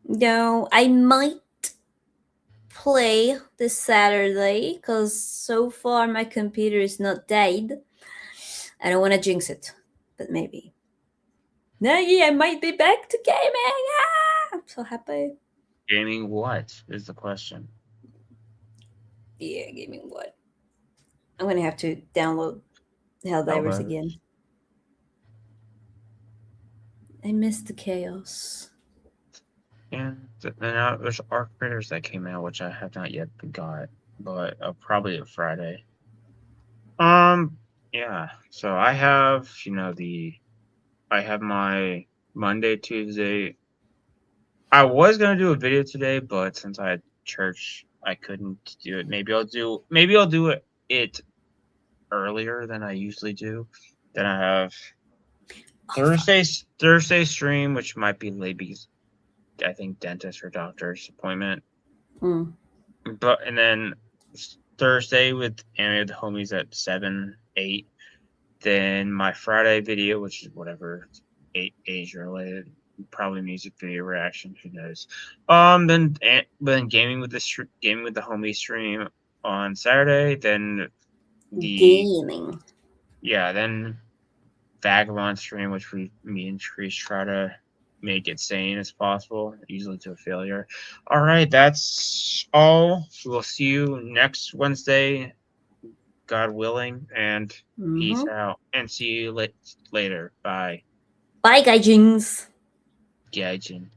S1: no. I might play this Saturday because so far my computer is not died. I don't want to jinx it, but maybe. Nagi, I might be back to gaming. Ah, I'm so happy.
S2: Gaming what is the question?
S1: Yeah, gaming what? I'm gonna have to download Helldivers
S2: Helldivers.
S1: again. I miss the chaos.
S2: And now there's Arc Critters that came out, which I have not yet got, but probably a Friday. Yeah. So I have, I have my Monday, Tuesday. I was gonna do a video today, but since I had church, I couldn't do it. Maybe I'll do it earlier than I usually do. Then I have
S1: Oh fuck.
S2: Thursday stream, which might be late because I think dentist or doctor's appointment.
S1: Mm.
S2: But and then Thursday with any of the homies at 7, 8. Then my Friday video, which is whatever, age related, probably music video reaction. Who knows? Then gaming with the homie stream on Saturday. Then the
S1: Gaming.
S2: then Vagabond stream, which me and Chris try to make it sane as possible, usually to a failure. All right, that's all. We'll see you next Wednesday, God willing, and peace
S1: Mm-hmm.
S2: out. And see you later. Bye.
S1: Bye, gaijins.
S2: Gaijin.